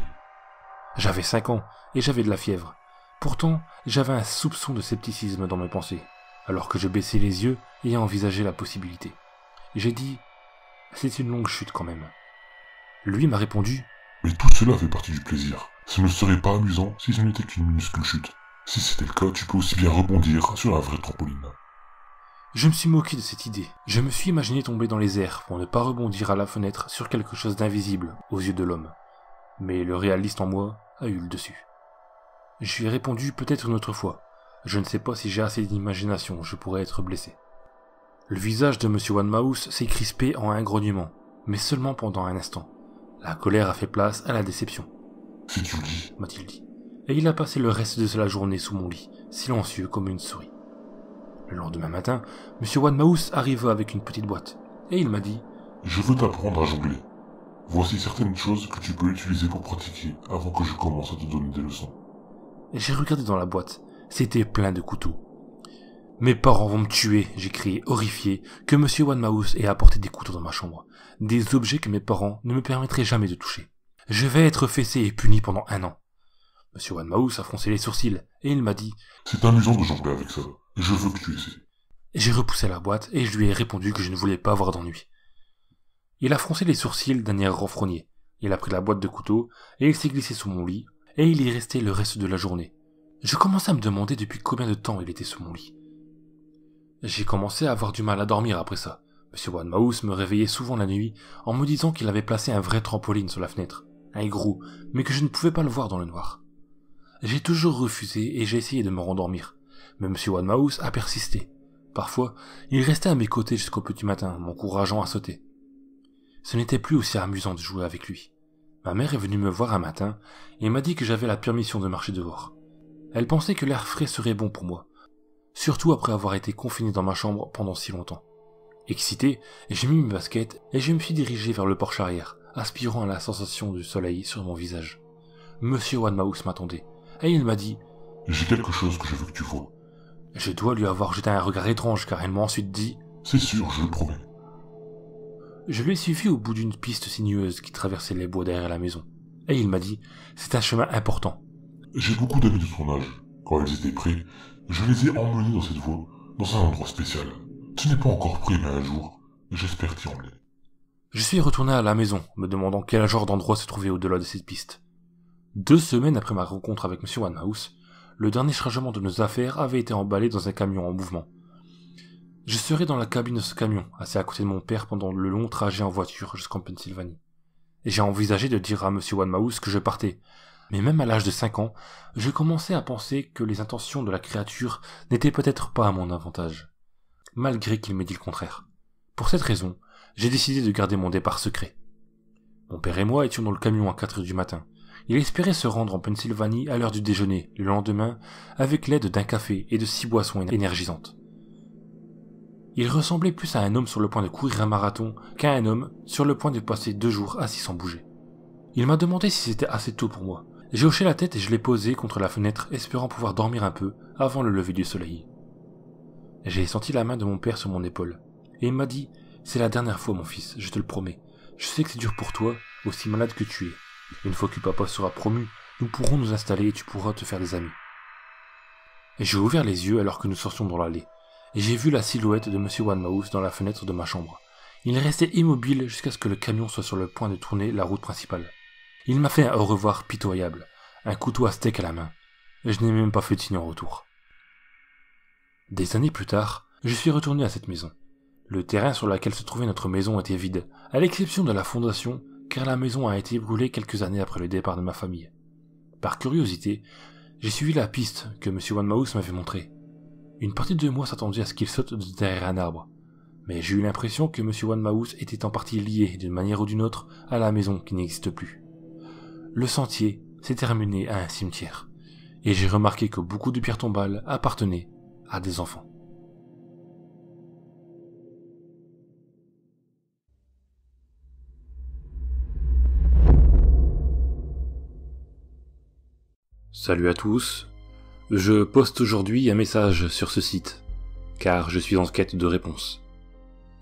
J'avais 5 ans, et j'avais de la fièvre. Pourtant, j'avais un soupçon de scepticisme dans mes pensées, alors que je baissais les yeux et envisageais la possibilité. J'ai dit « C'est une longue chute quand même. » Lui m'a répondu « Mais tout cela fait partie du plaisir. Ce ne serait pas amusant si ce n'était qu'une minuscule chute. Si c'était le cas, tu peux aussi bien rebondir sur un vrai trampoline. » Je me suis moqué de cette idée. Je me suis imaginé tomber dans les airs pour ne pas rebondir à la fenêtre sur quelque chose d'invisible aux yeux de l'homme. Mais le réaliste en moi a eu le dessus. Je lui ai répondu peut-être une autre fois. Je ne sais pas si j'ai assez d'imagination, je pourrais être blessé. Le visage de Monsieur One Mouse s'est crispé en un grognement, mais seulement pendant un instant. La colère a fait place à la déception. « Si tu le dis, » m'a-t-il dit. Et il a passé le reste de la journée sous mon lit, silencieux comme une souris. Le lendemain matin, Monsieur One Mouse arriva avec une petite boîte, et il m'a dit « Je veux t'apprendre à jongler. Voici certaines choses que tu peux utiliser pour pratiquer avant que je commence à te donner des leçons. » J'ai regardé dans la boîte, c'était plein de couteaux. « Mes parents vont me tuer !» j'ai crié, horrifié, que Monsieur One Mouse ait apporté des couteaux dans ma chambre, des objets que mes parents ne me permettraient jamais de toucher. Je vais être fessé et puni pendant 1 an. Monsieur One Mouse a froncé les sourcils, et il m'a dit « C'est amusant de jongler avec ça. Je veux que tu essaies. » J'ai repoussé la boîte et je lui ai répondu que je ne voulais pas avoir d'ennui. Il a froncé les sourcils d'un air renfrogné. Il a pris la boîte de couteaux et il s'est glissé sous mon lit et il y est resté le reste de la journée. Je commençais à me demander depuis combien de temps il était sous mon lit. J'ai commencé à avoir du mal à dormir après ça. Monsieur One Mouse me réveillait souvent la nuit en me disant qu'il avait placé un vrai trampoline sur la fenêtre, un gros, mais que je ne pouvais pas le voir dans le noir. J'ai toujours refusé et j'ai essayé de me rendormir, mais M. One-Mouse a persisté. Parfois, il restait à mes côtés jusqu'au petit matin, m'encourageant à sauter. Ce n'était plus aussi amusant de jouer avec lui. Ma mère est venue me voir un matin et m'a dit que j'avais la permission de marcher dehors. Elle pensait que l'air frais serait bon pour moi, surtout après avoir été confiné dans ma chambre pendant si longtemps. Excité, j'ai mis mes baskets et je me suis dirigé vers le porche arrière, aspirant à la sensation du soleil sur mon visage. Monsieur One-Mouse m'attendait, et il m'a dit « J'ai quelque chose que je veux que tu vois. » Je dois lui avoir jeté un regard étrange car elle m'a ensuite dit « C'est sûr, je le promets. » Je lui ai suivi au bout d'une piste sinueuse qui traversait les bois derrière la maison, et il m'a dit « C'est un chemin important. » J'ai beaucoup d'amis de ton âge. Quand ils étaient prêts, je les ai emmenés dans cette voie, dans un endroit spécial. Tu n'es pas encore prêt, mais un jour, j'espère t'y emmener. Je suis retourné à la maison, me demandant quel genre d'endroit se trouvait au-delà de cette piste. 2 semaines après ma rencontre avec M. One-Mouse, le dernier chargement de nos affaires avait été emballé dans un camion en mouvement. Je serais dans la cabine de ce camion, assis à côté de mon père pendant le long trajet en voiture jusqu'en Pennsylvanie. Et j'ai envisagé de dire à M. One-Mouse que je partais, mais même à l'âge de 5 ans, je commençais à penser que les intentions de la créature n'étaient peut-être pas à mon avantage, malgré qu'il m'ait dit le contraire. Pour cette raison, j'ai décidé de garder mon départ secret. Mon père et moi étions dans le camion à 4 heures du matin. Il espérait se rendre en Pennsylvanie à l'heure du déjeuner, le lendemain, avec l'aide d'un café et de 6 boissons énergisantes. Il ressemblait plus à un homme sur le point de courir un marathon qu'à un homme sur le point de passer 2 jours assis sans bouger. Il m'a demandé si c'était assez tôt pour moi. J'ai hoché la tête et je l'ai posé contre la fenêtre, espérant pouvoir dormir un peu avant le lever du soleil. J'ai senti la main de mon père sur mon épaule, et il m'a dit « C'est la dernière fois, mon fils, je te le promets. Je sais que c'est dur pour toi, aussi malade que tu es. Une fois que papa sera promu, nous pourrons nous installer et tu pourras te faire des amis. » J'ai ouvert les yeux alors que nous sortions dans l'allée, et j'ai vu la silhouette de M. One-Mouse dans la fenêtre de ma chambre. Il restait immobile jusqu'à ce que le camion soit sur le point de tourner la route principale. Il m'a fait un au revoir pitoyable, un couteau à steak à la main, et je n'ai même pas fait de signe en retour. Des années plus tard, je suis retourné à cette maison. Le terrain sur lequel se trouvait notre maison était vide, à l'exception de la fondation, car la maison a été brûlée quelques années après le départ de ma famille. Par curiosité, j'ai suivi la piste que M. One-Mouse m'avait montrée. Une partie de moi s'attendait à ce qu'il saute de derrière un arbre, mais j'ai eu l'impression que M. One-Mouse était en partie lié d'une manière ou d'une autre à la maison qui n'existe plus. Le sentier s'est terminé à un cimetière, et j'ai remarqué que beaucoup de pierres tombales appartenaient à des enfants. Salut à tous, je poste aujourd'hui un message sur ce site, car je suis en quête de réponse.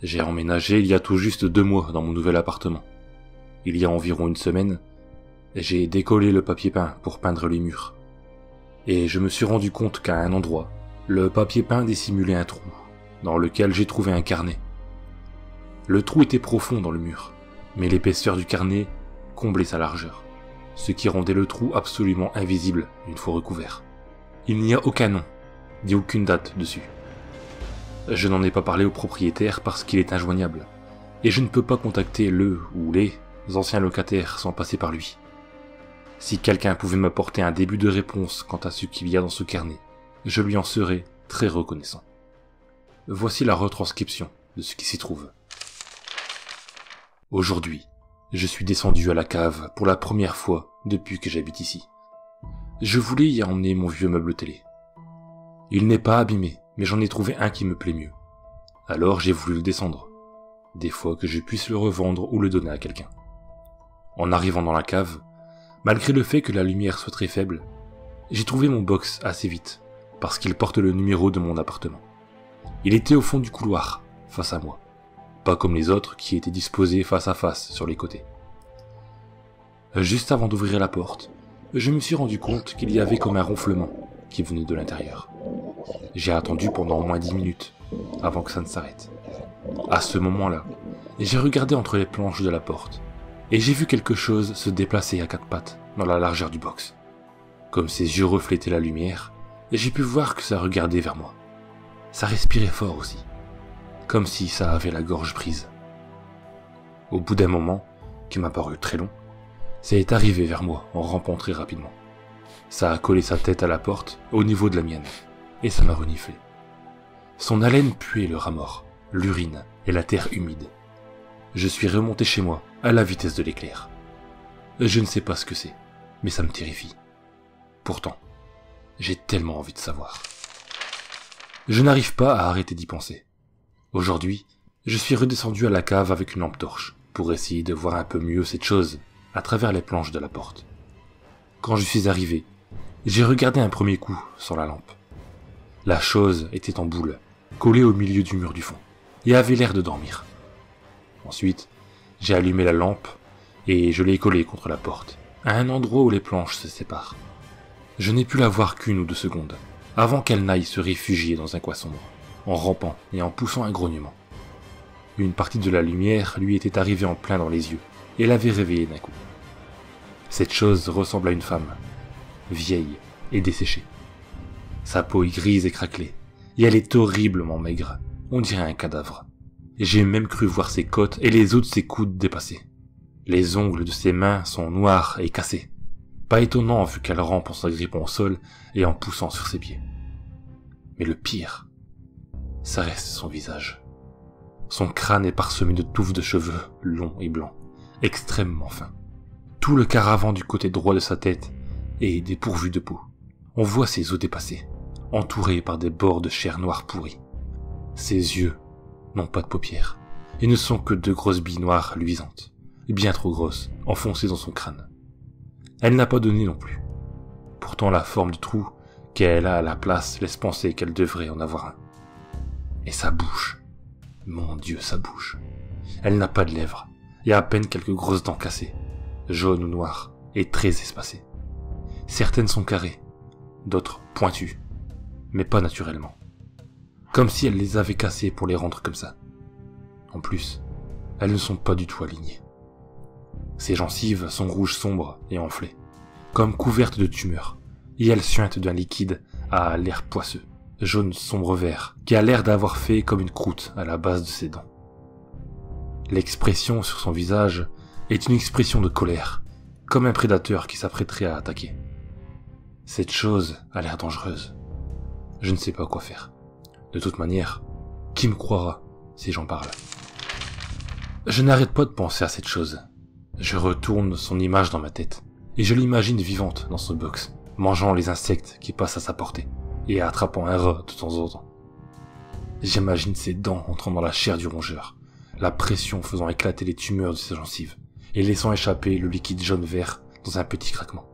J'ai emménagé il y a tout juste 2 mois dans mon nouvel appartement. Il y a environ 1 semaine, j'ai décollé le papier peint pour peindre les murs. Et je me suis rendu compte qu'à un endroit, le papier peint dissimulait un trou, dans lequel j'ai trouvé un carnet. Le trou était profond dans le mur, mais l'épaisseur du carnet comblait sa largeur, ce qui rendait le trou absolument invisible une fois recouvert. Il n'y a aucun nom, ni aucune date dessus. Je n'en ai pas parlé au propriétaire parce qu'il est injoignable, et je ne peux pas contacter le ou les anciens locataires sans passer par lui. Si quelqu'un pouvait m'apporter un début de réponse quant à ce qu'il y a dans ce carnet, je lui en serais très reconnaissant. Voici la retranscription de ce qui s'y trouve. Aujourd'hui, je suis descendu à la cave pour la première fois depuis que j'habite ici. Je voulais y emmener mon vieux meuble télé. Il n'est pas abîmé, mais j'en ai trouvé un qui me plaît mieux. Alors j'ai voulu le descendre, des fois que je puisse le revendre ou le donner à quelqu'un. En arrivant dans la cave, malgré le fait que la lumière soit très faible, j'ai trouvé mon box assez vite, parce qu'il porte le numéro de mon appartement. Il était au fond du couloir, face à moi, pas comme les autres qui étaient disposés face à face sur les côtés. Juste avant d'ouvrir la porte, je me suis rendu compte qu'il y avait comme un ronflement qui venait de l'intérieur. J'ai attendu pendant au moins 10 minutes, avant que ça ne s'arrête. À ce moment-là, j'ai regardé entre les planches de la porte, et j'ai vu quelque chose se déplacer à 4 pattes dans la largeur du box. Comme ses yeux reflétaient la lumière, j'ai pu voir que ça regardait vers moi. Ça respirait fort aussi, comme si ça avait la gorge prise. Au bout d'un moment, qui m'a paru très long, ça est arrivé vers moi en rampant très rapidement. Ça a collé sa tête à la porte, au niveau de la mienne, et ça m'a reniflé. Son haleine puait le rat mort, l'urine et la terre humide. Je suis remonté chez moi, à la vitesse de l'éclair. Je ne sais pas ce que c'est, mais ça me terrifie. Pourtant, j'ai tellement envie de savoir. Je n'arrive pas à arrêter d'y penser. Aujourd'hui, je suis redescendu à la cave avec une lampe torche, pour essayer de voir un peu mieux cette chose, à travers les planches de la porte. Quand je suis arrivé, j'ai regardé un premier coup sans la lampe. La chose était en boule, collée au milieu du mur du fond, et avait l'air de dormir. Ensuite, j'ai allumé la lampe, et je l'ai collée contre la porte, à un endroit où les planches se séparent. Je n'ai pu la voir qu'une ou 2 secondes, avant qu'elle n'aille se réfugier dans un coin sombre, en rampant et en poussant un grognement. Une partie de la lumière lui était arrivée en plein dans les yeux, et l'avait réveillée d'un coup. Cette chose ressemble à une femme, vieille et desséchée. Sa peau est grise et craquelée, et elle est horriblement maigre, on dirait un cadavre. J'ai même cru voir ses côtes et les os de ses coudes dépassés. Les ongles de ses mains sont noirs et cassés. Pas étonnant vu qu'elle rampe en s'agrippant au sol et en poussant sur ses pieds. Mais le pire, ça reste son visage. Son crâne est parsemé de touffes de cheveux longs et blancs, extrêmement fins. Tout le quart avant du côté droit de sa tête est dépourvu de peau. On voit ses os dépassés, entourés par des bords de chair noire pourrie. Ses yeux n'ont pas de paupières, et ne sont que 2 grosses billes noires luisantes, bien trop grosses, enfoncées dans son crâne. Elle n'a pas de nez non plus. Pourtant la forme du trou qu'elle a à la place laisse penser qu'elle devrait en avoir un. Et sa bouche, mon Dieu, sa bouche. Elle n'a pas de lèvres, et à peine quelques grosses dents cassées, jaunes ou noires, et très espacées. Certaines sont carrées, d'autres pointues, mais pas naturellement. Comme si elle les avait cassées pour les rendre comme ça. En plus, elles ne sont pas du tout alignées. Ses gencives sont rouges sombres et enflées, comme couvertes de tumeurs, et elle suinte d'un liquide à l'air poisseux, jaune sombre vert, qui a l'air d'avoir fait comme une croûte à la base de ses dents. L'expression sur son visage est une expression de colère, comme un prédateur qui s'apprêterait à attaquer. Cette chose a l'air dangereuse. Je ne sais pas quoi faire. De toute manière, qui me croira si j'en parle? Je n'arrête pas de penser à cette chose. Je retourne son image dans ma tête, et je l'imagine vivante dans son box, mangeant les insectes qui passent à sa portée, et attrapant un rat de temps en temps. J'imagine ses dents entrant dans la chair du rongeur, la pression faisant éclater les tumeurs de ses gencives, et laissant échapper le liquide jaune-vert dans un petit craquement.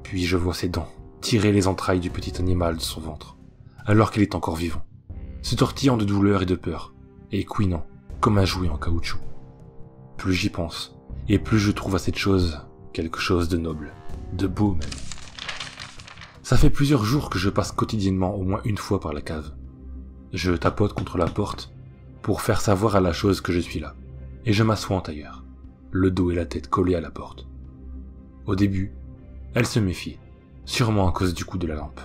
Puis je vois ses dents tirer les entrailles du petit animal de son ventre, alors qu'il est encore vivant, se tortillant de douleur et de peur, et couinant comme un jouet en caoutchouc. Plus j'y pense, et plus je trouve à cette chose quelque chose de noble, de beau même. Ça fait plusieurs jours que je passe quotidiennement au moins une fois par la cave. Je tapote contre la porte pour faire savoir à la chose que je suis là, et je m'assois en tailleur, le dos et la tête collés à la porte. Au début, elle se méfiait, sûrement à cause du coup de la lampe.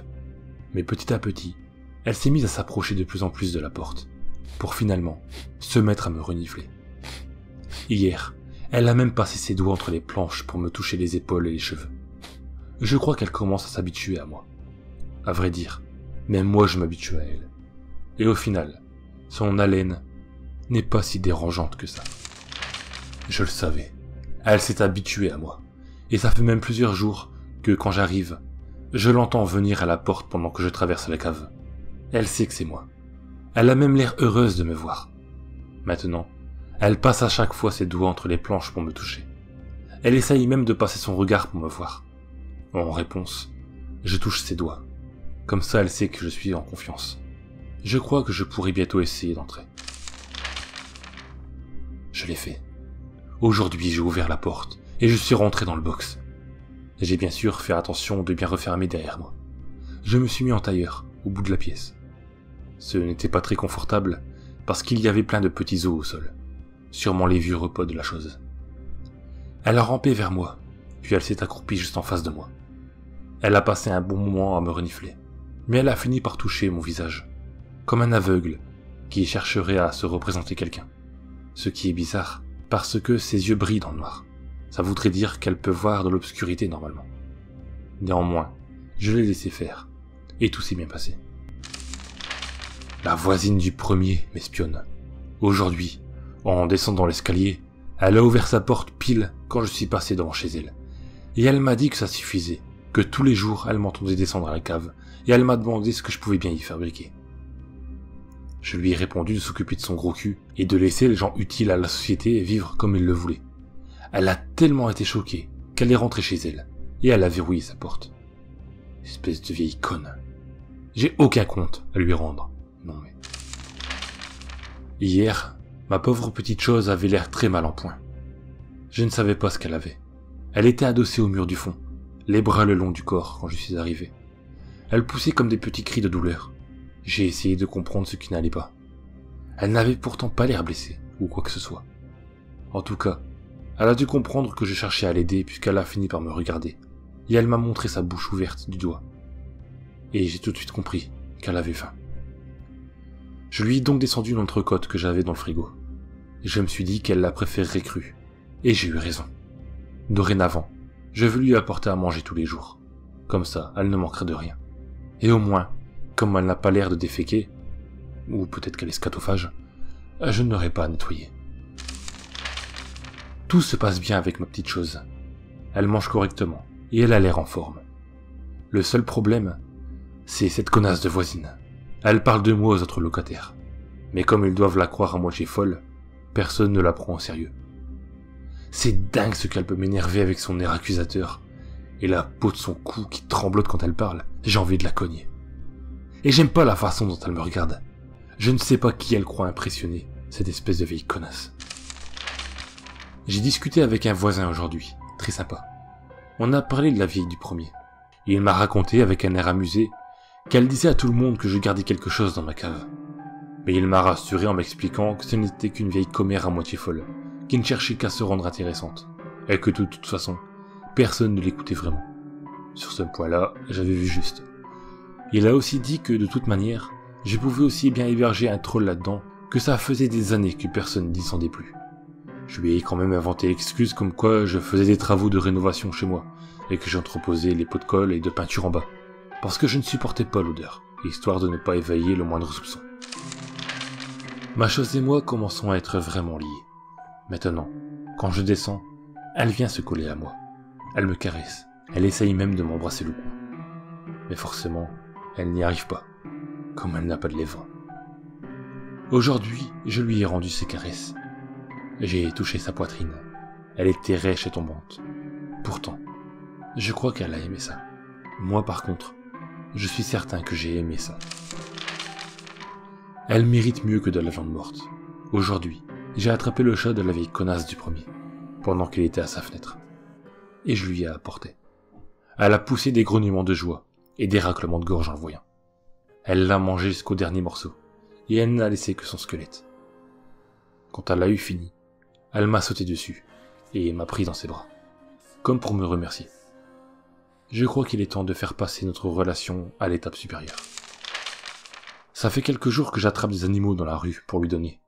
Mais petit à petit, elle s'est mise à s'approcher de plus en plus de la porte, pour finalement se mettre à me renifler. Hier, elle a même passé ses doigts entre les planches pour me toucher les épaules et les cheveux. Je crois qu'elle commence à s'habituer à moi. À vrai dire, même moi je m'habitue à elle. Et au final, son haleine n'est pas si dérangeante que ça. Je le savais, elle s'est habituée à moi. Et ça fait même plusieurs jours que quand j'arrive, je l'entends venir à la porte pendant que je traverse la cave. Elle sait que c'est moi. Elle a même l'air heureuse de me voir. Maintenant, elle passe à chaque fois ses doigts entre les planches pour me toucher. Elle essaye même de passer son regard pour me voir. En réponse, je touche ses doigts. Comme ça, elle sait que je suis en confiance. Je crois que je pourrais bientôt essayer d'entrer. Je l'ai fait. Aujourd'hui, j'ai ouvert la porte et je suis rentré dans le box. J'ai bien sûr fait attention de bien refermer derrière moi. Je me suis mis en tailleur, au bout de la pièce. Ce n'était pas très confortable, parce qu'il y avait plein de petits os au sol. Sûrement les vieux repas de la chose. Elle a rampé vers moi, puis elle s'est accroupie juste en face de moi. Elle a passé un bon moment à me renifler, mais elle a fini par toucher mon visage, comme un aveugle qui chercherait à se représenter quelqu'un. Ce qui est bizarre, parce que ses yeux brillent dans le noir. Ça voudrait dire qu'elle peut voir dans l'obscurité normalement. Néanmoins, je l'ai laissé faire, et tout s'est bien passé. La voisine du premier m'espionne. Aujourd'hui, en descendant l'escalier, elle a ouvert sa porte pile quand je suis passé devant chez elle. Et elle m'a dit que ça suffisait, que tous les jours elle m'entendait descendre à la cave, et elle m'a demandé ce que je pouvais bien y fabriquer. Je lui ai répondu de s'occuper de son gros cul, et de laisser les gens utiles à la société vivre comme ils le voulaient. Elle a tellement été choquée qu'elle est rentrée chez elle, et elle a verrouillé sa porte. Espèce de vieille conne. J'ai aucun compte à lui rendre. Non mais... Hier, ma pauvre petite chose avait l'air très mal en point. Je ne savais pas ce qu'elle avait. Elle était adossée au mur du fond, les bras le long du corps quand je suis arrivé. Elle poussait comme des petits cris de douleur. J'ai essayé de comprendre ce qui n'allait pas. Elle n'avait pourtant pas l'air blessée, ou quoi que ce soit. En tout cas, elle a dû comprendre que je cherchais à l'aider puisqu'elle a fini par me regarder, et elle m'a montré sa bouche ouverte du doigt. Et j'ai tout de suite compris qu'elle avait faim. Je lui ai donc descendu une entrecôte que j'avais dans le frigo. Je me suis dit qu'elle la préférerait crue, et j'ai eu raison. Dorénavant, je veux lui apporter à manger tous les jours. Comme ça, elle ne manquerait de rien. Et au moins, comme elle n'a pas l'air de déféquer, ou peut-être qu'elle est scatophage, je n'aurai pas à nettoyer. Tout se passe bien avec ma petite chose. Elle mange correctement, et elle a l'air en forme. Le seul problème, c'est cette connasse de voisine. Elle parle de moi aux autres locataires. Mais comme ils doivent la croire à moitié folle, personne ne la prend au sérieux. C'est dingue ce qu'elle peut m'énerver avec son air accusateur. Et la peau de son cou qui tremblote quand elle parle, j'ai envie de la cogner. Et j'aime pas la façon dont elle me regarde. Je ne sais pas qui elle croit impressionner, cette espèce de vieille connasse. J'ai discuté avec un voisin aujourd'hui, très sympa. On a parlé de la vieille du premier. Et il m'a raconté avec un air amusé qu'elle disait à tout le monde que je gardais quelque chose dans ma cave. Mais il m'a rassuré en m'expliquant que ce n'était qu'une vieille commère à moitié folle, qui ne cherchait qu'à se rendre intéressante, et que de toute façon, personne ne l'écoutait vraiment. Sur ce point-là, j'avais vu juste. Il a aussi dit que de toute manière, je pouvais aussi bien héberger un troll là-dedans, que ça faisait des années que personne n'y descendait plus. Je lui ai quand même inventé l'excuse comme quoi je faisais des travaux de rénovation chez moi, et que j'entreposais les pots de colle et de peinture en bas, parce que je ne supportais pas l'odeur, histoire de ne pas éveiller le moindre soupçon. Ma chose et moi commençons à être vraiment liés. Maintenant, quand je descends, elle vient se coller à moi. Elle me caresse, elle essaye même de m'embrasser le cou. Mais forcément, elle n'y arrive pas, comme elle n'a pas de lèvres. Aujourd'hui, je lui ai rendu ses caresses. J'ai touché sa poitrine. Elle était rêche et tombante. Pourtant, je crois qu'elle a aimé ça. Moi par contre, je suis certain que j'ai aimé ça. Elle mérite mieux que de la viande morte. Aujourd'hui, j'ai attrapé le chat de la vieille connasse du premier, pendant qu'il était à sa fenêtre. Et je lui ai apporté. Elle a poussé des grognements de joie et des raclements de gorge en le voyant. Elle l'a mangé jusqu'au dernier morceau, et elle n'a laissé que son squelette. Quand elle a eu fini, elle m'a sauté dessus, et m'a pris dans ses bras, comme pour me remercier. Je crois qu'il est temps de faire passer notre relation à l'étape supérieure. Ça fait quelques jours que j'attrape des animaux dans la rue pour lui donner.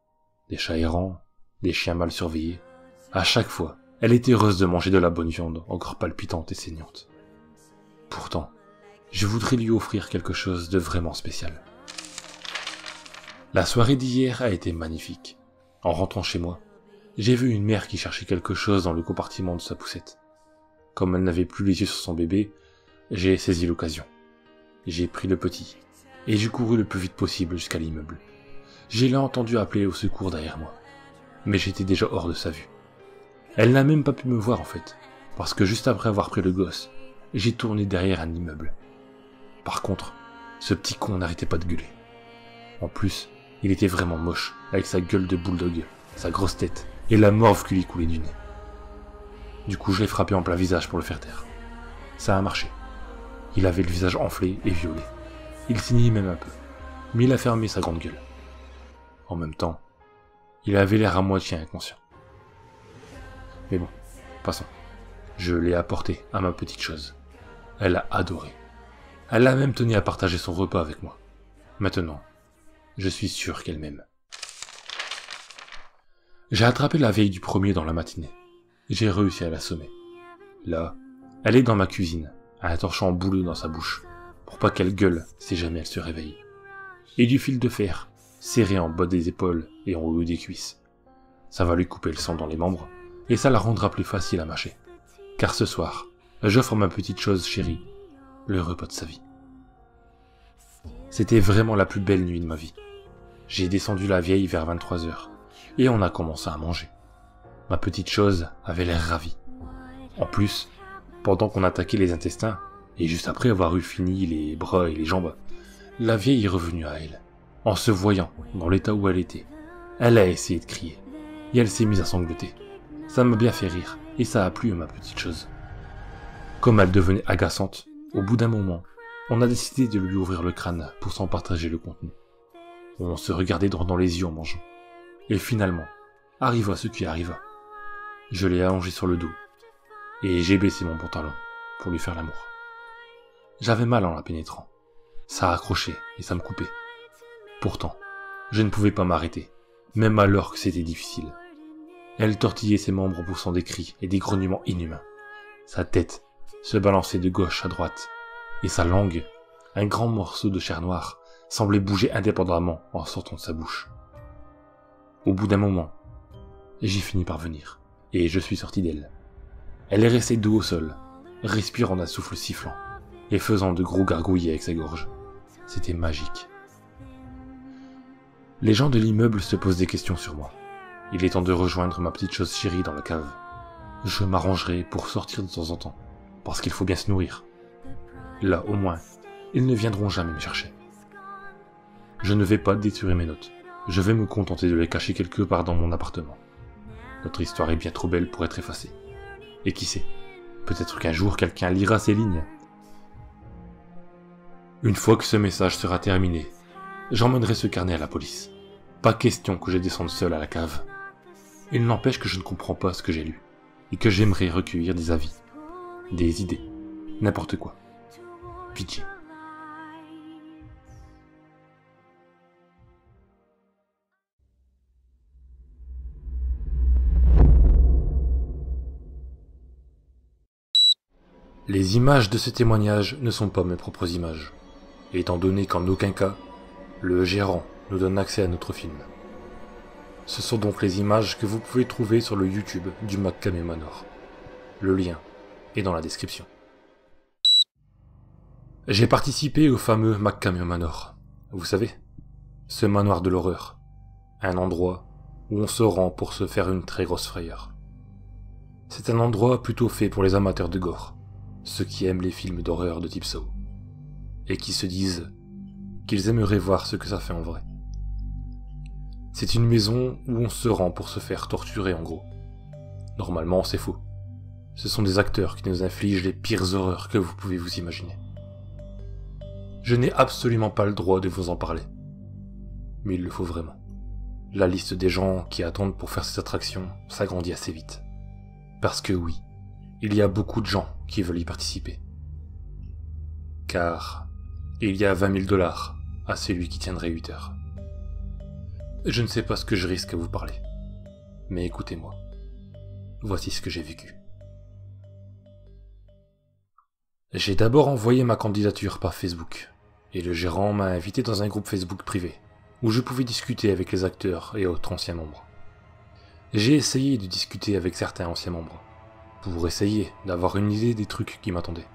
Des chats errants, des chiens mal surveillés. À chaque fois, elle était heureuse de manger de la bonne viande, encore palpitante et saignante. Pourtant, je voudrais lui offrir quelque chose de vraiment spécial. La soirée d'hier a été magnifique. En rentrant chez moi, j'ai vu une mère qui cherchait quelque chose dans le compartiment de sa poussette. Comme elle n'avait plus les yeux sur son bébé, j'ai saisi l'occasion. J'ai pris le petit, et j'ai couru le plus vite possible jusqu'à l'immeuble. Je l'ai entendu appeler au secours derrière moi, mais j'étais déjà hors de sa vue. Elle n'a même pas pu me voir en fait, parce que juste après avoir pris le gosse, j'ai tourné derrière un immeuble. Par contre, ce petit con n'arrêtait pas de gueuler. En plus, il était vraiment moche, avec sa gueule de bulldog, sa grosse tête, et la morve qui lui coulait du nez. Du coup, je l'ai frappé en plein visage pour le faire taire. Ça a marché. Il avait le visage enflé et violet. Il saignait même un peu, mais il a fermé sa grande gueule. En même temps, il avait l'air à moitié inconscient. Mais bon, passons. Je l'ai apporté à ma petite chose. Elle a adoré. Elle a même tenu à partager son repas avec moi. Maintenant, je suis sûr qu'elle m'aime. J'ai attrapé la vieille du premier dans la matinée. J'ai réussi à l'assommer. Là, elle est dans ma cuisine, un torchon bouleux dans sa bouche, pour pas qu'elle gueule si jamais elle se réveille, et du fil de fer, serré en bas des épaules et en haut des cuisses. Ça va lui couper le sang dans les membres, et ça la rendra plus facile à mâcher. Car ce soir, j'offre ma petite chose chérie, le repas de sa vie. C'était vraiment la plus belle nuit de ma vie. J'ai descendu la vieille vers 23h, et on a commencé à manger. Ma petite chose avait l'air ravie. En plus, pendant qu'on attaquait les intestins, et juste après avoir eu fini les bras et les jambes, la vieille est revenue à elle. En se voyant dans l'état où elle était, elle a essayé de crier, et elle s'est mise à sangloter. Ça m'a bien fait rire, et ça a plu à ma petite chose. Comme elle devenait agaçante, au bout d'un moment, on a décidé de lui ouvrir le crâne pour s'en partager le contenu. On se regardait droit dans les yeux en mangeant. Et finalement, arriva ce qui arriva. Je l'ai allongé sur le dos, et j'ai baissé mon pantalon pour lui faire l'amour. J'avais mal en la pénétrant. Ça accrochait et ça me coupait. Pourtant, je ne pouvais pas m'arrêter, même alors que c'était difficile. Elle tortillait ses membres en poussant des cris et des grognements inhumains. Sa tête se balançait de gauche à droite, et sa langue, un grand morceau de chair noire, semblait bouger indépendamment en sortant de sa bouche. Au bout d'un moment, j'ai fini par venir, et je suis sorti d'elle. Elle est restée dos au sol, respirant d'un souffle sifflant, et faisant de gros gargouillis avec sa gorge. C'était magique. Les gens de l'immeuble se posent des questions sur moi. Il est temps de rejoindre ma petite chose chérie dans la cave. Je m'arrangerai pour sortir de temps en temps, parce qu'il faut bien se nourrir. Là, au moins, ils ne viendront jamais me chercher. Je ne vais pas détruire mes notes. Je vais me contenter de les cacher quelque part dans mon appartement. Notre histoire est bien trop belle pour être effacée. Et qui sait, peut-être qu'un jour quelqu'un lira ces lignes. Une fois que ce message sera terminé, j'emmènerai ce carnet à la police. Pas question que je descende seul à la cave. Il n'empêche que je ne comprends pas ce que j'ai lu, et que j'aimerais recueillir des avis, des idées, n'importe quoi. Pitié. Les images de ce témoignage ne sont pas mes propres images, étant donné qu'en aucun cas, le gérant nous donne accès à notre film. Ce sont donc les images que vous pouvez trouver sur le YouTube du McCamey Manor. Le lien est dans la description. J'ai participé au fameux McCamey Manor. Vous savez, ce manoir de l'horreur. Un endroit où on se rend pour se faire une très grosse frayeur. C'est un endroit plutôt fait pour les amateurs de gore, ceux qui aiment les films d'horreur de type Saw, et qui se disent qu'ils aimeraient voir ce que ça fait en vrai. C'est une maison où on se rend pour se faire torturer en gros. Normalement, c'est faux. Ce sont des acteurs qui nous infligent les pires horreurs que vous pouvez vous imaginer. Je n'ai absolument pas le droit de vous en parler. Mais il le faut vraiment. La liste des gens qui attendent pour faire ces attractions s'agrandit assez vite. Parce que oui, il y a beaucoup de gens qui veulent y participer. Car il y a 20 000 $ à celui qui tiendrait 8 heures. Je ne sais pas ce que je risque à vous parler, mais écoutez-moi. Voici ce que j'ai vécu. J'ai d'abord envoyé ma candidature par Facebook, et le gérant m'a invité dans un groupe Facebook privé, où je pouvais discuter avec les acteurs et autres anciens membres. J'ai essayé de discuter avec certains anciens membres, pour essayer d'avoir une idée des trucs qui m'attendaient.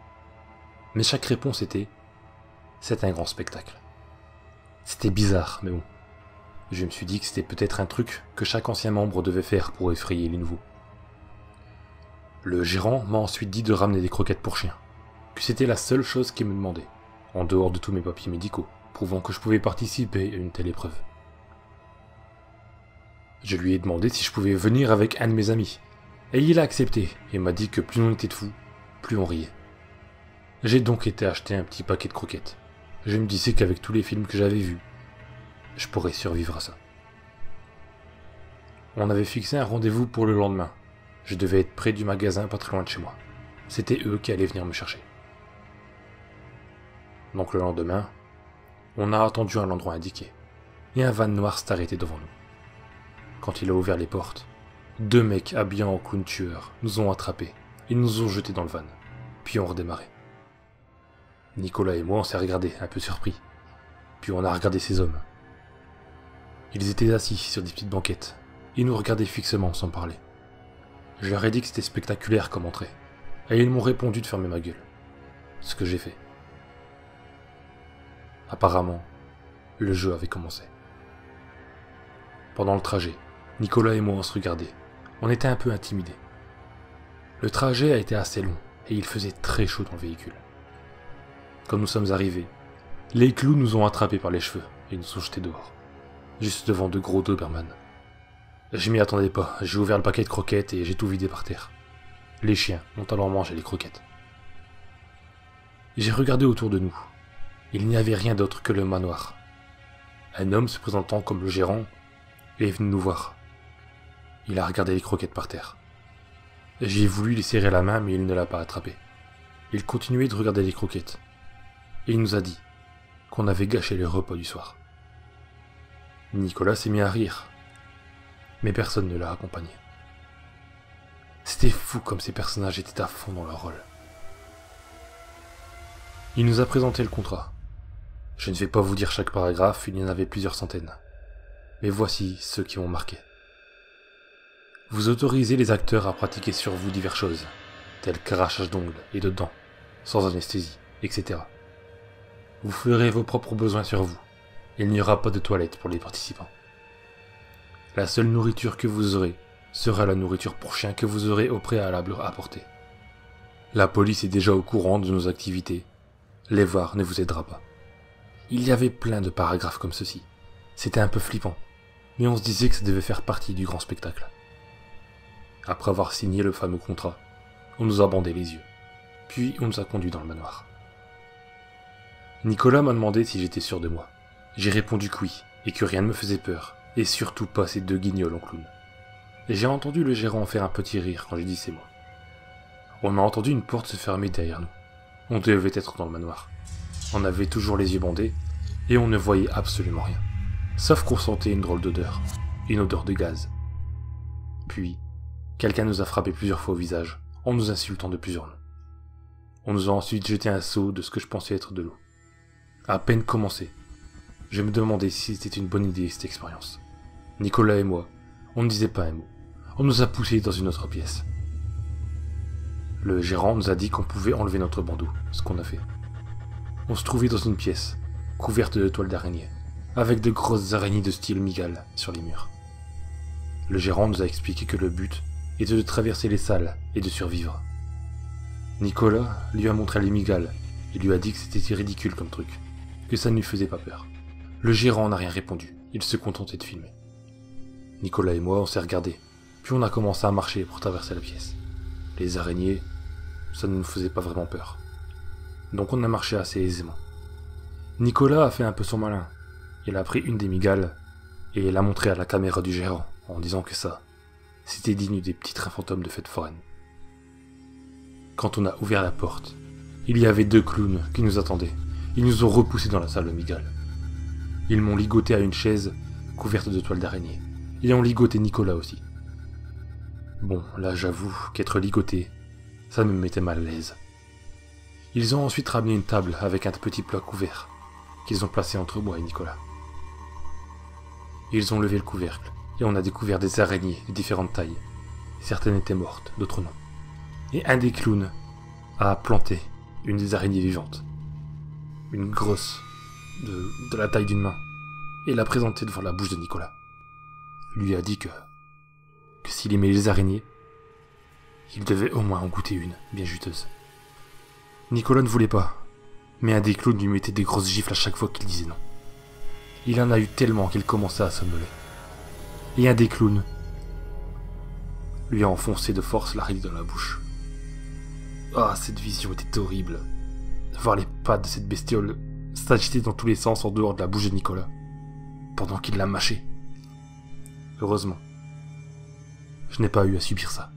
Mais chaque réponse était « c'est un grand spectacle ». C'était bizarre, mais bon. Je me suis dit que c'était peut-être un truc que chaque ancien membre devait faire pour effrayer les nouveaux. Le gérant m'a ensuite dit de ramener des croquettes pour chiens, que c'était la seule chose qu'il me demandait, en dehors de tous mes papiers médicaux, prouvant que je pouvais participer à une telle épreuve. Je lui ai demandé si je pouvais venir avec un de mes amis, et il a accepté et m'a dit que plus on était de fous, plus on riait. J'ai donc été acheter un petit paquet de croquettes. Je me disais qu'avec tous les films que j'avais vus, je pourrais survivre à ça. On avait fixé un rendez-vous pour le lendemain. Je devais être près du magasin pas très loin de chez moi. C'était eux qui allaient venir me chercher. Donc le lendemain, on a attendu à l'endroit indiqué, et un van noir s'est arrêté devant nous. Quand il a ouvert les portes, 2 mecs habillés en clown tueur nous ont attrapés et nous ont jetés dans le van, puis ont redémarré. Nicolas et moi on s'est regardés, un peu surpris. Puis on a regardé ces hommes. Ils étaient assis sur des petites banquettes. Ils nous regardaient fixement sans parler. Je leur ai dit que c'était spectaculaire comme entrée. Et ils m'ont répondu de fermer ma gueule. Ce que j'ai fait. Apparemment, le jeu avait commencé. Pendant le trajet, Nicolas et moi on se regardait. On était un peu intimidés. Le trajet a été assez long et il faisait très chaud dans le véhicule. Quand nous sommes arrivés, les clous nous ont attrapés par les cheveux et nous ont jetés dehors, juste devant de gros Doberman. Je m'y attendais pas, j'ai ouvert le paquet de croquettes et j'ai tout vidé par terre. Les chiens ont alors mangé les croquettes. J'ai regardé autour de nous. Il n'y avait rien d'autre que le manoir. Un homme se présentant comme le gérant est venu nous voir. Il a regardé les croquettes par terre. J'ai voulu lui serrer la main mais il ne l'a pas attrapé. Il continuait de regarder les croquettes. Et il nous a dit qu'on avait gâché le repas du soir. Nicolas s'est mis à rire. Mais personne ne l'a accompagné. C'était fou comme ces personnages étaient à fond dans leur rôle. Il nous a présenté le contrat. Je ne vais pas vous dire chaque paragraphe, il y en avait plusieurs centaines. Mais voici ceux qui m'ont marqué. Vous autorisez les acteurs à pratiquer sur vous diverses choses, telles qu'arrachage d'ongles et de dents, sans anesthésie, etc. Vous ferez vos propres besoins sur vous. Il n'y aura pas de toilette pour les participants. La seule nourriture que vous aurez sera la nourriture pour chien que vous aurez au préalable apportée. La police est déjà au courant de nos activités. Les voir ne vous aidera pas. Il y avait plein de paragraphes comme ceci. C'était un peu flippant, mais on se disait que ça devait faire partie du grand spectacle. Après avoir signé le fameux contrat, on nous a bandé les yeux. Puis on nous a conduits dans le manoir. Nicolas m'a demandé si j'étais sûr de moi. J'ai répondu que oui, et que rien ne me faisait peur, et surtout pas ces deux guignols en clown. Et j'ai entendu le gérant faire un petit rire quand j'ai dit ces mots. On a entendu une porte se fermer derrière nous. On devait être dans le manoir. On avait toujours les yeux bandés, et on ne voyait absolument rien. Sauf qu'on sentait une drôle d'odeur, une odeur de gaz. Puis, quelqu'un nous a frappé plusieurs fois au visage, en nous insultant de plusieurs noms. On nous a ensuite jeté un seau de ce que je pensais être de l'eau. À peine commencé, je me demandais si c'était une bonne idée cette expérience. Nicolas et moi, on ne disait pas un mot. On nous a poussés dans une autre pièce. Le gérant nous a dit qu'on pouvait enlever notre bandeau, ce qu'on a fait. On se trouvait dans une pièce, couverte de toiles d'araignée, avec de grosses araignées de style migale sur les murs. Le gérant nous a expliqué que le but était de traverser les salles et de survivre. Nicolas lui a montré les migales et lui a dit que c'était ridicule comme truc, que ça ne lui faisait pas peur. Le gérant n'a rien répondu, il se contentait de filmer. Nicolas et moi, on s'est regardés, puis on a commencé à marcher pour traverser la pièce. Les araignées, ça ne nous faisait pas vraiment peur. Donc on a marché assez aisément. Nicolas a fait un peu son malin. Il a pris une des migales et l'a montré à la caméra du gérant en disant que ça, c'était digne des petits trains fantômes de fête foraine. Quand on a ouvert la porte, il y avait deux clowns qui nous attendaient. Ils nous ont repoussés dans la salle de migales. Ils m'ont ligoté à une chaise couverte de toiles d'araignée. Ils ont ligoté Nicolas aussi. Bon, là j'avoue qu'être ligoté, ça me mettait mal à l'aise. Ils ont ensuite ramené une table avec un petit plat couvert, qu'ils ont placé entre moi et Nicolas. Ils ont levé le couvercle, et on a découvert des araignées de différentes tailles. Certaines étaient mortes, d'autres non. Et un des clowns a planté une des araignées vivantes. Une grosse, de la taille d'une main, et l'a présentée devant la bouche de Nicolas. Il lui a dit que s'il aimait les araignées, il devait au moins en goûter une, bien juteuse. Nicolas ne voulait pas, mais un des clowns lui mettait des grosses gifles à chaque fois qu'il disait non. Il en a eu tellement qu'il commençait à somnoler. Et un des clowns lui a enfoncé de force l'araignée dans la bouche. Ah, cette vision était horrible. Voir les pattes de cette bestiole s'agiter dans tous les sens en dehors de la bouche de Nicolas, pendant qu'il la mâchait. Heureusement, je n'ai pas eu à subir ça.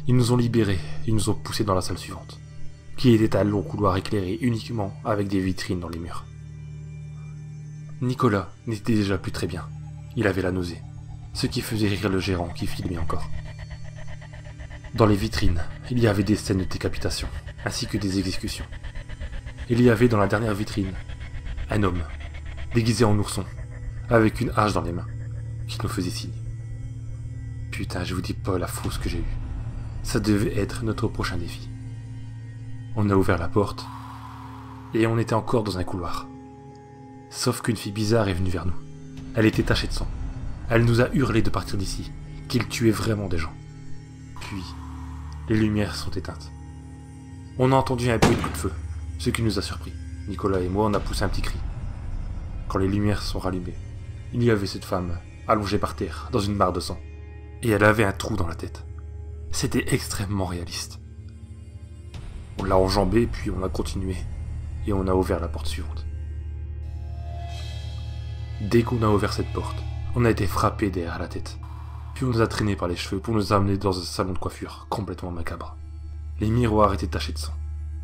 Ils nous ont libérés, ils nous ont poussés dans la salle suivante, qui était un long couloir éclairé uniquement avec des vitrines dans les murs. Nicolas n'était déjà plus très bien. Il avait la nausée, ce qui faisait rire le gérant qui filmait encore. Dans les vitrines, il y avait des scènes de décapitation, ainsi que des exécutions. il y avait dans la dernière vitrine un homme, déguisé en ourson, avec une hache dans les mains, qui nous faisait signe. Putain, je vous dis pas la frousse que j'ai eue. Ça devait être notre prochain défi. On a ouvert la porte, et on était encore dans un couloir. Sauf qu'une fille bizarre est venue vers nous. Elle était tachée de sang. Elle nous a hurlé de partir d'ici, qu'il tuait vraiment des gens. Puis, les lumières sont éteintes. On a entendu un bruit de coup de feu, ce qui nous a surpris. Nicolas et moi, on a poussé un petit cri. Quand les lumières sont rallumées, il y avait cette femme, allongée par terre, dans une mare de sang. Et elle avait un trou dans la tête. C'était extrêmement réaliste. On l'a enjambée, puis on a continué, et on a ouvert la porte suivante. Dès qu'on a ouvert cette porte, on a été frappé derrière la tête. Puis on nous a traînés par les cheveux pour nous amener dans un salon de coiffure complètement macabre. Les miroirs étaient tachés de sang.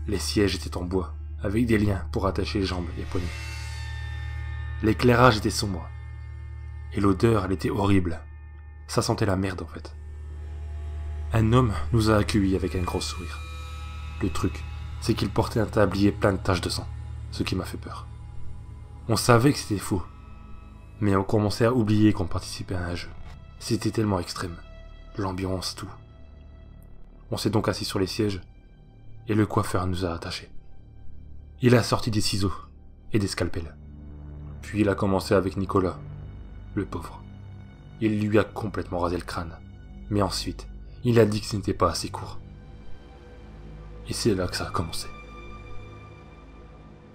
Les sièges étaient en bois, avec des liens pour attacher les jambes et poignets. L'éclairage était sombre. Et l'odeur, elle était horrible. Ça sentait la merde en fait. Un homme nous a accueillis avec un gros sourire. Le truc, c'est qu'il portait un tablier plein de taches de sang, ce qui m'a fait peur. On savait que c'était faux, mais on commençait à oublier qu'on participait à un jeu. C'était tellement extrême, l'ambiance, tout. On s'est donc assis sur les sièges, et le coiffeur nous a attachés. Il a sorti des ciseaux et des scalpels. Puis il a commencé avec Nicolas, le pauvre. Il lui a complètement rasé le crâne, mais ensuite, il a dit que ce n'était pas assez court. Et c'est là que ça a commencé.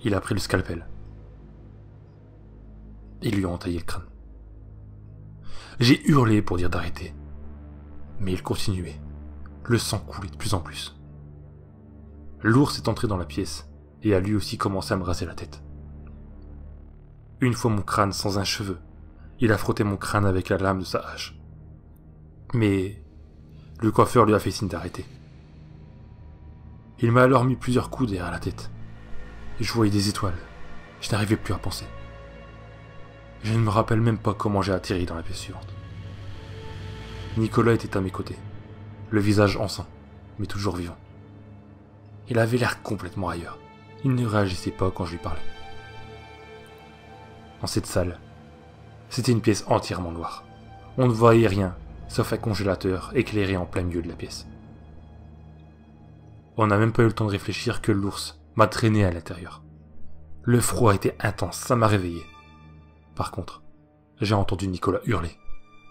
Il a pris le scalpel. Et lui a entaillé le crâne. J'ai hurlé pour dire d'arrêter. Mais il continuait. Le sang coulait de plus en plus. L'ours est entré dans la pièce et a lui aussi commencé à me raser la tête. Une fois mon crâne sans un cheveu, il a frotté mon crâne avec la lame de sa hache. Mais le coiffeur lui a fait signe d'arrêter. Il m'a alors mis plusieurs coups derrière la tête. Et je voyais des étoiles. Je n'arrivais plus à penser. Je ne me rappelle même pas comment j'ai atterri dans la pièce suivante. Nicolas était à mes côtés, le visage en sang, mais toujours vivant. Il avait l'air complètement ailleurs. Il ne réagissait pas quand je lui parlais. Dans cette salle, c'était une pièce entièrement noire. On ne voyait rien, sauf un congélateur éclairé en plein milieu de la pièce. On n'a même pas eu le temps de réfléchir que l'ours m'a traîné à l'intérieur. Le froid était intense, ça m'a réveillé. Par contre, j'ai entendu Nicolas hurler.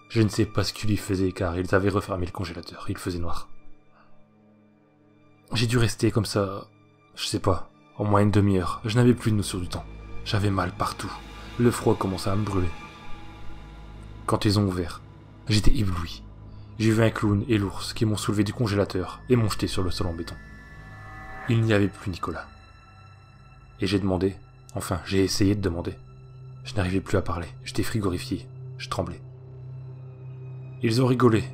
Je ne sais pas ce qu'il lui faisait car ils avaient refermé le congélateur, il faisait noir. J'ai dû rester comme ça, je sais pas, au moins une demi-heure. Je n'avais plus de notion du temps. J'avais mal partout. Le froid commençait à me brûler. Quand ils ont ouvert, j'étais ébloui. J'ai vu un clown et l'ours qui m'ont soulevé du congélateur et m'ont jeté sur le sol en béton. Il n'y avait plus Nicolas. Et j'ai demandé, enfin j'ai essayé de demander. Je n'arrivais plus à parler, j'étais frigorifié, je tremblais. Ils ont rigolé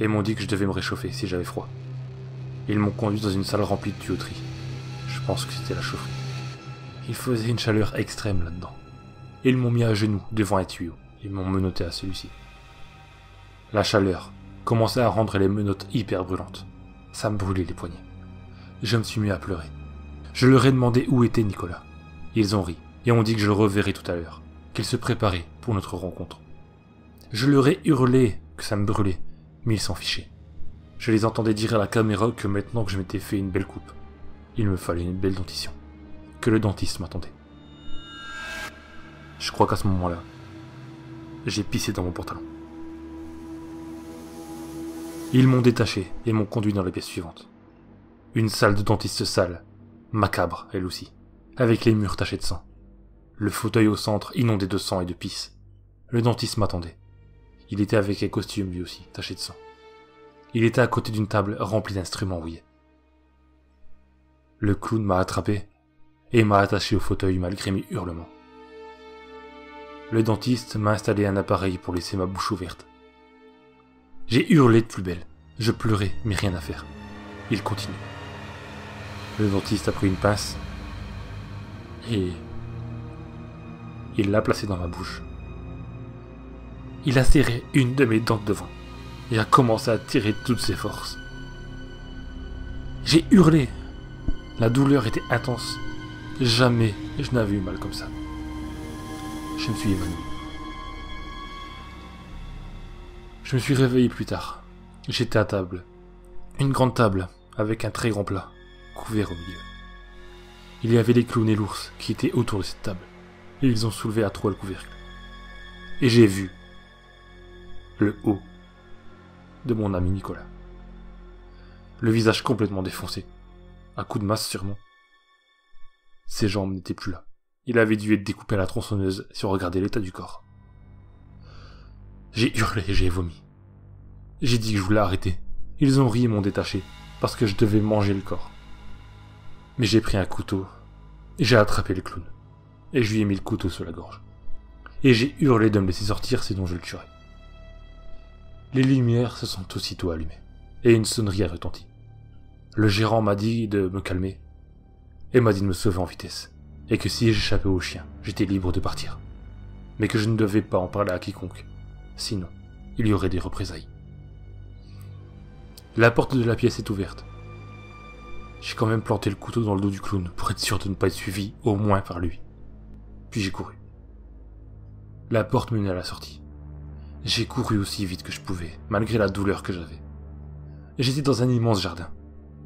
et m'ont dit que je devais me réchauffer si j'avais froid. Ils m'ont conduit dans une salle remplie de tuyauterie. Je pense que c'était la chaufferie. Il faisait une chaleur extrême là-dedans. Ils m'ont mis à genoux devant un tuyau et m'ont menotté à celui-ci. La chaleur commençait à rendre les menottes hyper brûlantes. Ça me brûlait les poignets. Je me suis mis à pleurer. Je leur ai demandé où était Nicolas. Ils ont ri et ont dit que je le reverrais tout à l'heure, qu'il se préparait pour notre rencontre. Je leur ai hurlé que ça me brûlait, mais ils s'en fichaient. Je les entendais dire à la caméra que maintenant que je m'étais fait une belle coupe, il me fallait une belle dentition, que le dentiste m'attendait. Je crois qu'à ce moment-là, j'ai pissé dans mon pantalon. Ils m'ont détaché et m'ont conduit dans la pièce suivante. Une salle de dentiste sale, macabre elle aussi, avec les murs tachés de sang. Le fauteuil au centre inondé de sang et de pisse. Le dentiste m'attendait. Il était avec un costume lui aussi, taché de sang. Il était à côté d'une table remplie d'instruments rouillés. Le clown m'a attrapé et m'a attaché au fauteuil malgré mes hurlements. Le dentiste m'a installé un appareil pour laisser ma bouche ouverte. J'ai hurlé de plus belle. Je pleurais, mais rien à faire. Il continue. Le dentiste a pris une pince et il l'a placée dans ma bouche. Il a serré une de mes dents de devant et a commencé à tirer de toutes ses forces. J'ai hurlé. La douleur était intense. Jamais je n'avais eu mal comme ça. Je me suis évanoui. Je me suis réveillé plus tard. J'étais à table. Une grande table, avec un très grand plat, couvert au milieu. Il y avait les clowns et l'ours qui étaient autour de cette table, et ils ont soulevé à trois le couvercle. Et j'ai vu le haut de mon ami Nicolas. Le visage complètement défoncé, à coups de masse sûrement. Ses jambes n'étaient plus là. Il avait dû être découpé à la tronçonneuse si on regardait l'état du corps. J'ai hurlé et j'ai vomi. J'ai dit que je voulais arrêter. Ils ont ri et m'ont détaché, parce que je devais manger le corps. Mais j'ai pris un couteau, et j'ai attrapé le clown, et je lui ai mis le couteau sur la gorge. Et j'ai hurlé de me laisser sortir, sinon je le tuerais. Les lumières se sont aussitôt allumées, et une sonnerie a retenti. Le gérant m'a dit de me calmer, et m'a dit de me sauver en vitesse, et que si j'échappais au chien, j'étais libre de partir. Mais que je ne devais pas en parler à quiconque, sinon il y aurait des représailles. La porte de la pièce est ouverte. J'ai quand même planté le couteau dans le dos du clown pour être sûr de ne pas être suivi, au moins par lui. Puis j'ai couru. La porte menait à la sortie. J'ai couru aussi vite que je pouvais, malgré la douleur que j'avais. J'étais dans un immense jardin.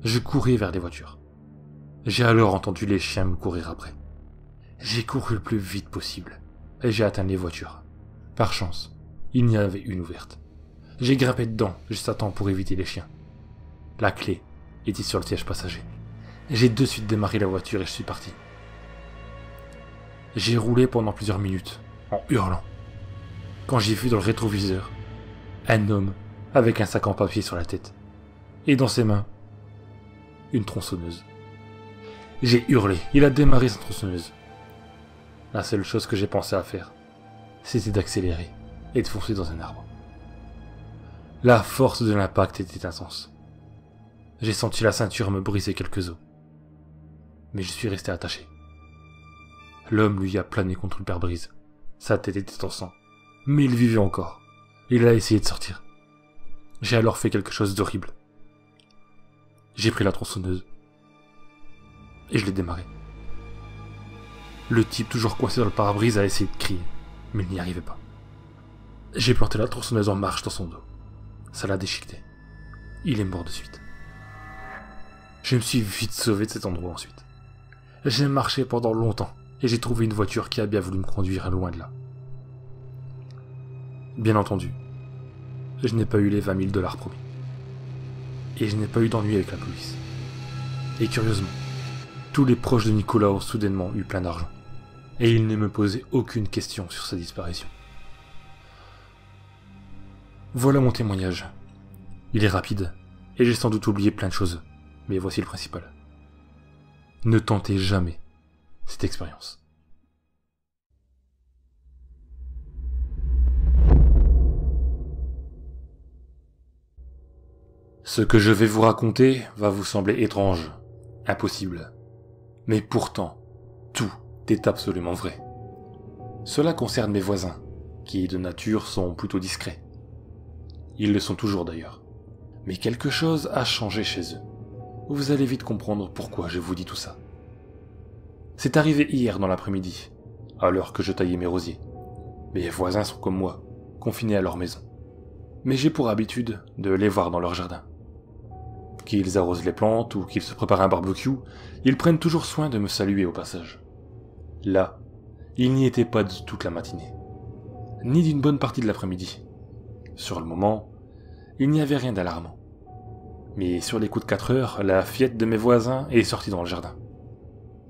Je courais vers les voitures. J'ai alors entendu les chiens me courir après. J'ai couru le plus vite possible, et j'ai atteint les voitures. Par chance, il y en avait une ouverte. J'ai grimpé dedans, juste à temps pour éviter les chiens. La clé était sur le siège passager. J'ai de suite démarré la voiture et je suis parti. J'ai roulé pendant plusieurs minutes, en hurlant. Quand j'ai vu dans le rétroviseur, un homme avec un sac en papier sur la tête, et dans ses mains, une tronçonneuse. J'ai hurlé, il a démarré sa tronçonneuse. La seule chose que j'ai pensé à faire, c'était d'accélérer et de foncer dans un arbre. La force de l'impact était intense. J'ai senti la ceinture me briser quelques os. Mais je suis resté attaché. L'homme lui a plané contre le pare-brise. Sa tête était en sang. Mais il vivait encore. Il a essayé de sortir. J'ai alors fait quelque chose d'horrible. J'ai pris la tronçonneuse. Et je l'ai démarré. Le type toujours coincé dans le pare-brise a essayé de crier. Mais il n'y arrivait pas. J'ai planté la tronçonneuse en marche dans son dos. Ça l'a déchiqueté. Il est mort de suite. Je me suis vite sauvé de cet endroit ensuite. J'ai marché pendant longtemps et j'ai trouvé une voiture qui a bien voulu me conduire loin de là. Bien entendu, je n'ai pas eu les 20 000 $ promis. Et je n'ai pas eu d'ennui avec la police. Et curieusement, tous les proches de Nicolas ont soudainement eu plein d'argent. Et ils ne me posaient aucune question sur sa disparition. Voilà mon témoignage. Il est rapide, et j'ai sans doute oublié plein de choses. Mais voici le principal. Ne tentez jamais cette expérience. Ce que je vais vous raconter va vous sembler étrange, impossible. Mais pourtant, tout est absolument vrai. Cela concerne mes voisins, qui de nature sont plutôt discrets. Ils le sont toujours d'ailleurs. Mais quelque chose a changé chez eux. Vous allez vite comprendre pourquoi je vous dis tout ça. C'est arrivé hier dans l'après-midi, à l'heure que je taillais mes rosiers. Mes voisins sont comme moi, confinés à leur maison. Mais j'ai pour habitude de les voir dans leur jardin. Qu'ils arrosent les plantes ou qu'ils se préparent un barbecue, ils prennent toujours soin de me saluer au passage. Là, ils n'y étaient pas de toute la matinée, ni d'une bonne partie de l'après-midi. Sur le moment, il n'y avait rien d'alarmant. Mais sur les coups de 4 heures, la fillette de mes voisins est sortie dans le jardin.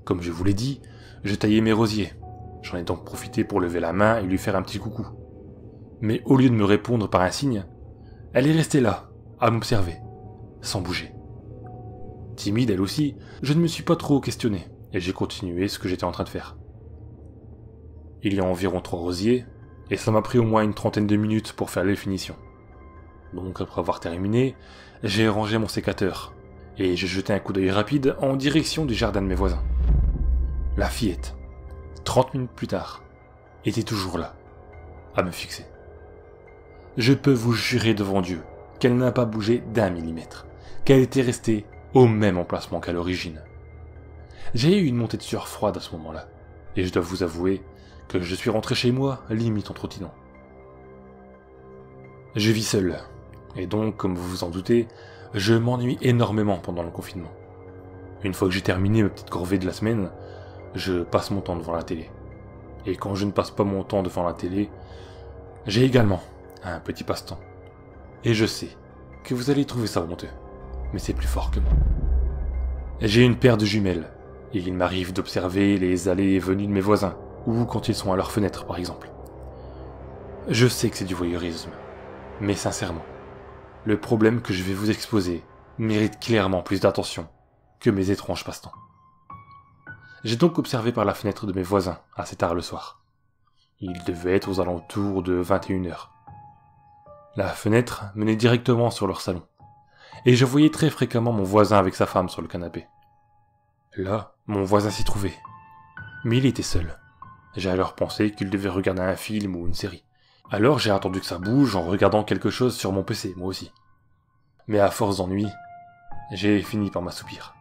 Comme je vous l'ai dit, je taillais mes rosiers. J'en ai donc profité pour lever la main et lui faire un petit coucou. Mais au lieu de me répondre par un signe, elle est restée là, à m'observer, sans bouger. Timide elle aussi, je ne me suis pas trop questionné, et j'ai continué ce que j'étais en train de faire. Il y a environ 3 rosiers, et ça m'a pris au moins une trentaine de minutes pour faire les finitions. Donc après avoir terminé, j'ai rangé mon sécateur, et j'ai jeté un coup d'œil rapide en direction du jardin de mes voisins. La fillette, 30 minutes plus tard, était toujours là, à me fixer. Je peux vous jurer devant Dieu qu'elle n'a pas bougé d'1 millimètre, qu'elle était restée au même emplacement qu'à l'origine. J'ai eu une montée de sueur froide à ce moment-là, et je dois vous avouer que je suis rentré chez moi limite en trottinant. Je vis seul, et donc, comme vous vous en doutez, je m'ennuie énormément pendant le confinement. Une fois que j'ai terminé mes petites corvées de la semaine, je passe mon temps devant la télé. Et quand je ne passe pas mon temps devant la télé, j'ai également un petit passe-temps. Et je sais que vous allez trouver ça honteux, mais c'est plus fort que moi. J'ai une paire de jumelles, et il m'arrive d'observer les allées et venues de mes voisins, ou quand ils sont à leur fenêtre par exemple. Je sais que c'est du voyeurisme, mais sincèrement, le problème que je vais vous exposer mérite clairement plus d'attention que mes étranges passe-temps. J'ai donc observé par la fenêtre de mes voisins assez tard le soir. Il devait être aux alentours de 21h. La fenêtre menait directement sur leur salon, et je voyais très fréquemment mon voisin avec sa femme sur le canapé. Là, mon voisin s'y trouvait, mais il était seul. J'ai alors pensé qu'il devait regarder un film ou une série. Alors j'ai attendu que ça bouge en regardant quelque chose sur mon PC, moi aussi. Mais à force d'ennui, j'ai fini par m'assoupir.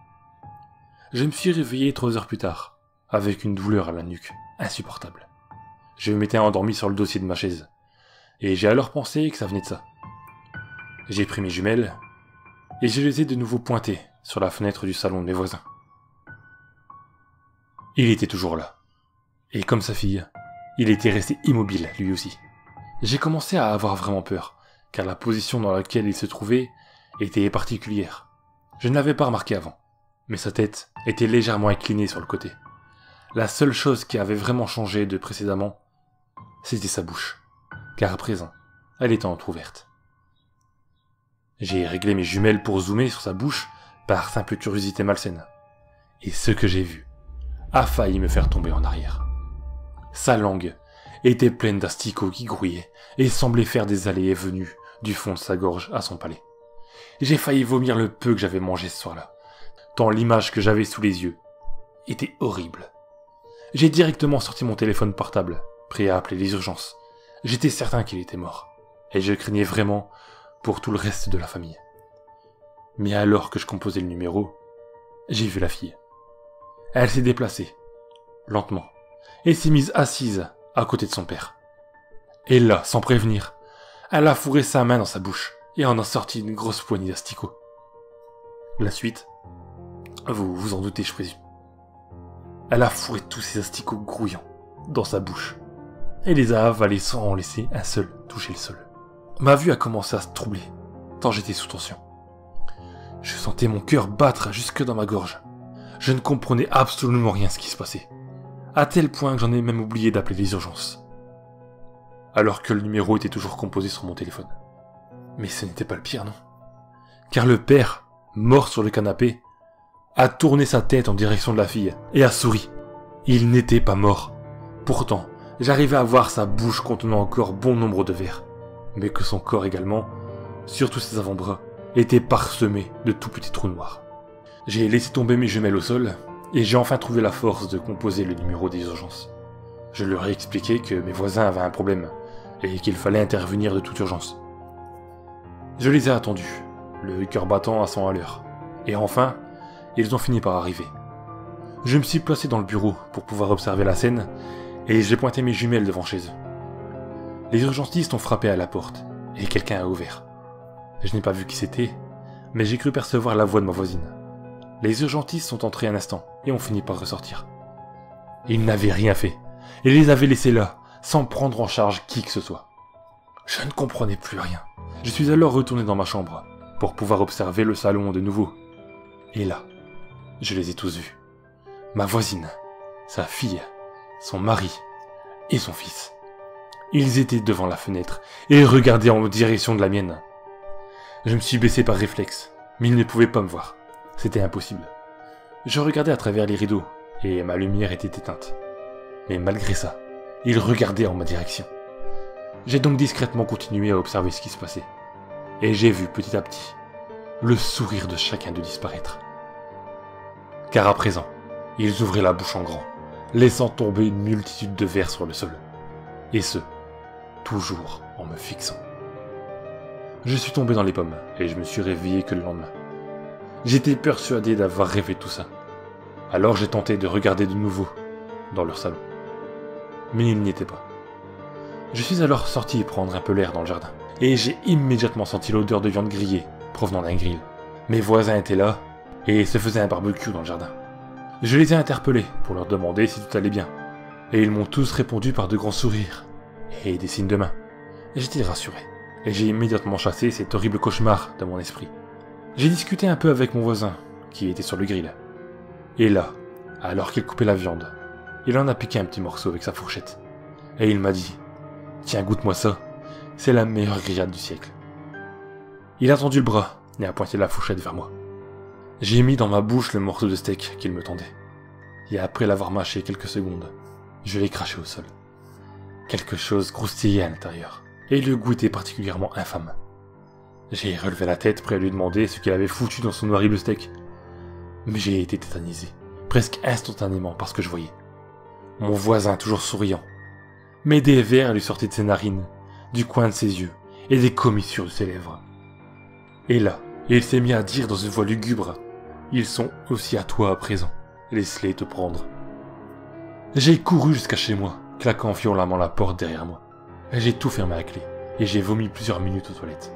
Je me suis réveillé 3 heures plus tard, avec une douleur à la nuque, insupportable. Je m'étais endormi sur le dossier de ma chaise, et j'ai alors pensé que ça venait de ça. J'ai pris mes jumelles, et je les ai de nouveau pointées sur la fenêtre du salon de mes voisins. Il était toujours là. Et comme sa fille, il était resté immobile, lui aussi. J'ai commencé à avoir vraiment peur, car la position dans laquelle il se trouvait était particulière. Je ne l'avais pas remarqué avant, mais sa tête était légèrement inclinée sur le côté. La seule chose qui avait vraiment changé de précédemment, c'était sa bouche, car à présent, elle était entrouverte. J'ai réglé mes jumelles pour zoomer sur sa bouche par simple curiosité malsaine. Et ce que j'ai vu a failli me faire tomber en arrière. Sa langue était pleine d'asticots qui grouillaient et semblait faire des allées et venues du fond de sa gorge à son palais. J'ai failli vomir le peu que j'avais mangé ce soir-là, tant l'image que j'avais sous les yeux était horrible. J'ai directement sorti mon téléphone portable, prêt à appeler les urgences. J'étais certain qu'il était mort, et je craignais vraiment pour tout le reste de la famille. Mais alors que je composais le numéro, j'ai vu la fille. Elle s'est déplacée, lentement, et s'est mise assise à côté de son père. Et là, sans prévenir, elle a fourré sa main dans sa bouche et en a sorti une grosse poignée d'asticots. La suite, vous vous en doutez, je présume. Elle a fourré tous ces asticots grouillants dans sa bouche et les a avalés sans en laisser un seul toucher le sol. Ma vue a commencé à se troubler, tant j'étais sous tension. Je sentais mon cœur battre jusque dans ma gorge. Je ne comprenais absolument rien à ce qui se passait, à tel point que j'en ai même oublié d'appeler les urgences. Alors que le numéro était toujours composé sur mon téléphone. Mais ce n'était pas le pire, non. Car le père, mort sur le canapé, a tourné sa tête en direction de la fille et a souri. Il n'était pas mort. Pourtant, j'arrivais à voir sa bouche contenant encore bon nombre de vers, mais que son corps également, surtout ses avant-bras, était parsemé de tout petits trous noirs. J'ai laissé tomber mes jumelles au sol, et j'ai enfin trouvé la force de composer le numéro des urgences. Je leur ai expliqué que mes voisins avaient un problème, et qu'il fallait intervenir de toute urgence. Je les ai attendus, le cœur battant à 100 à l'heure, et enfin, ils ont fini par arriver. Je me suis placé dans le bureau pour pouvoir observer la scène, et j'ai pointé mes jumelles devant chez eux. Les urgentistes ont frappé à la porte, et quelqu'un a ouvert. Je n'ai pas vu qui c'était, mais j'ai cru percevoir la voix de ma voisine. Les urgentistes sont entrés un instant, et ont fini par ressortir. Ils n'avaient rien fait, et les avaient laissés là, sans prendre en charge qui que ce soit. Je ne comprenais plus rien. Je suis alors retourné dans ma chambre, pour pouvoir observer le salon de nouveau. Et là, je les ai tous vus. Ma voisine, sa fille, son mari et son fils. Ils étaient devant la fenêtre et regardaient en direction de la mienne. Je me suis baissé par réflexe, mais ils ne pouvaient pas me voir. C'était impossible. Je regardais à travers les rideaux et ma lumière était éteinte. Mais malgré ça, ils regardaient en ma direction. J'ai donc discrètement continué à observer ce qui se passait. Et j'ai vu petit à petit le sourire de chacun d'eux disparaître. Car à présent, ils ouvraient la bouche en grand, laissant tomber une multitude de vers sur le sol. Et ce, toujours en me fixant. Je suis tombé dans les pommes et je me suis réveillé que le lendemain. J'étais persuadé d'avoir rêvé tout ça. Alors j'ai tenté de regarder de nouveau dans leur salon. Mais il n'y était pas. Je suis alors sorti prendre un peu l'air dans le jardin. Et j'ai immédiatement senti l'odeur de viande grillée provenant d'un grill. Mes voisins étaient là et se faisaient un barbecue dans le jardin. Je les ai interpellés pour leur demander si tout allait bien. Et ils m'ont tous répondu par de grands sourires et des signes de main. J'étais rassuré. Et j'ai immédiatement chassé cet horrible cauchemar de mon esprit. J'ai discuté un peu avec mon voisin, qui était sur le grill. Et là, alors qu'il coupait la viande, il en a piqué un petit morceau avec sa fourchette. Et il m'a dit « Tiens, goûte-moi ça, c'est la meilleure grillade du siècle. » Il a tendu le bras et a pointé la fourchette vers moi. J'ai mis dans ma bouche le morceau de steak qu'il me tendait. Et après l'avoir mâché quelques secondes, je l'ai craché au sol. Quelque chose croustillait à l'intérieur, et le goût était particulièrement infâme. J'ai relevé la tête prêt à lui demander ce qu'il avait foutu dans son horrible steak. Mais j'ai été tétanisé, presque instantanément par ce que je voyais. Mon voisin toujours souriant, mais des vers lui sortaient de ses narines, du coin de ses yeux, et des commissures de ses lèvres. Et là, il s'est mis à dire dans une voix lugubre « Ils sont aussi à toi à présent, laisse-les te prendre. » J'ai couru jusqu'à chez moi, claquant violemment la porte derrière moi. J'ai tout fermé à clé, et j'ai vomi plusieurs minutes aux toilettes.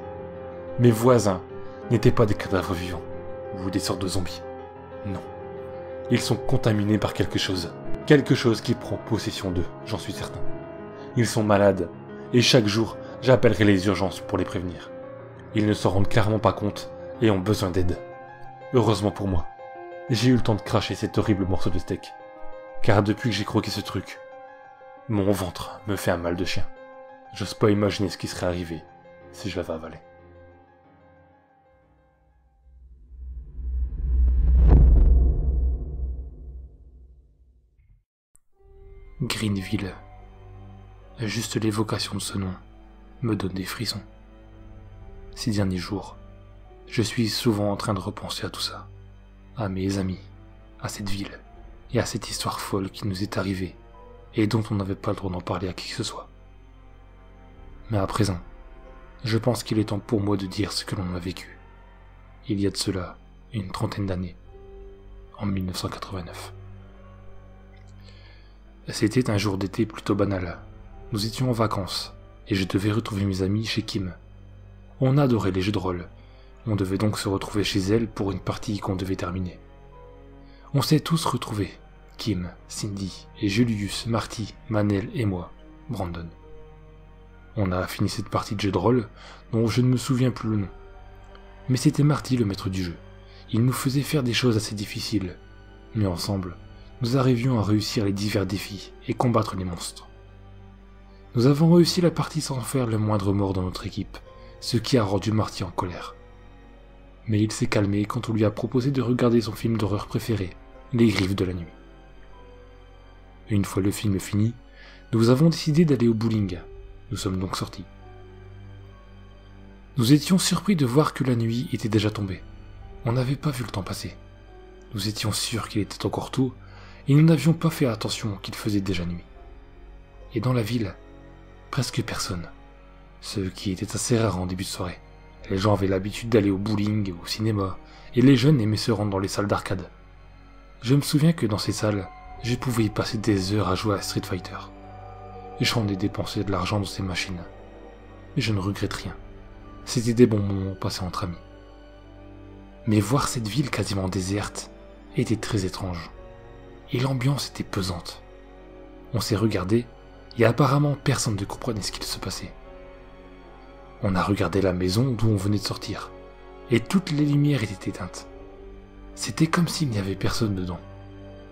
Mes voisins n'étaient pas des cadavres vivants, ou des sortes de zombies. Non. Ils sont contaminés par quelque chose qui prend possession d'eux, j'en suis certain. Ils sont malades, et chaque jour, j'appellerai les urgences pour les prévenir. Ils ne s'en rendent clairement pas compte, et ont besoin d'aide. Heureusement pour moi, j'ai eu le temps de cracher cet horrible morceau de steak. Car depuis que j'ai croqué ce truc, mon ventre me fait un mal de chien. J'ose pas imaginer ce qui serait arrivé si je l'avais avalé. Greenville. Juste l'évocation de ce nom me donne des frissons. Ces derniers jours, je suis souvent en train de repenser à tout ça, à mes amis, à cette ville, et à cette histoire folle qui nous est arrivée, et dont on n'avait pas le droit d'en parler à qui que ce soit. Mais à présent, je pense qu'il est temps pour moi de dire ce que l'on a vécu, il y a de cela une trentaine d'années, en 1989. C'était un jour d'été plutôt banal. Nous étions en vacances, et je devais retrouver mes amis chez Kim. On adorait les jeux de rôle, on devait donc se retrouver chez elle pour une partie qu'on devait terminer. On s'est tous retrouvés, Kim, Cindy et Julius, Marty, Manel et moi, Brandon. On a fini cette partie de jeu de rôle, dont je ne me souviens plus le nom. Mais c'était Marty le maître du jeu. Il nous faisait faire des choses assez difficiles, mais ensemble, nous arrivions à réussir les divers défis et combattre les monstres. Nous avons réussi la partie sans faire le moindre mort dans notre équipe, ce qui a rendu Marty en colère. Mais il s'est calmé quand on lui a proposé de regarder son film d'horreur préféré, Les Griffes de la Nuit. Une fois le film fini, nous avons décidé d'aller au bowling. Nous sommes donc sortis. Nous étions surpris de voir que la nuit était déjà tombée. On n'avait pas vu le temps passer. Nous étions sûrs qu'il était encore tôt, et nous n'avions pas fait attention qu'il faisait déjà nuit. Et dans la ville, presque personne. Ce qui était assez rare en début de soirée. Les gens avaient l'habitude d'aller au bowling et au cinéma, et les jeunes aimaient se rendre dans les salles d'arcade. Je me souviens que dans ces salles, je pouvais y passer des heures à jouer à Street Fighter. J'en ai dépensé de l'argent dans ces machines. Mais je ne regrette rien. C'était des bons moments passés entre amis. Mais voir cette ville quasiment déserte était très étrange. Et l'ambiance était pesante. On s'est regardé, et apparemment personne ne comprenait ce qu'il se passait. On a regardé la maison d'où on venait de sortir, et toutes les lumières étaient éteintes. C'était comme s'il n'y avait personne dedans.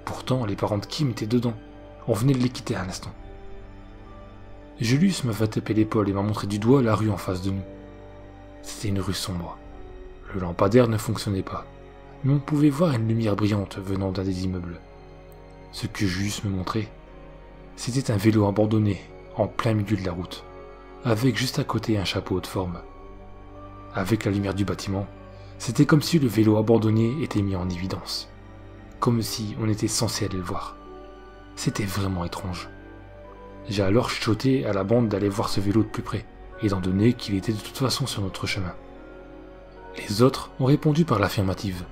Pourtant, les parents de Kim étaient dedans. On venait de les quitter à l'instant. Julius m'a fait taper l'épaule et m'a montré du doigt la rue en face de nous. C'était une rue sombre. Le lampadaire ne fonctionnait pas, mais on pouvait voir une lumière brillante venant d'un des immeubles. Ce que Julius me montrait, c'était un vélo abandonné en plein milieu de la route, avec juste à côté un chapeau haute forme. Avec la lumière du bâtiment, c'était comme si le vélo abandonné était mis en évidence, comme si on était censé aller le voir. C'était vraiment étrange. J'ai alors chuchoté à la bande d'aller voir ce vélo de plus près, étant donné qu'il était de toute façon sur notre chemin. Les autres ont répondu par l'affirmative,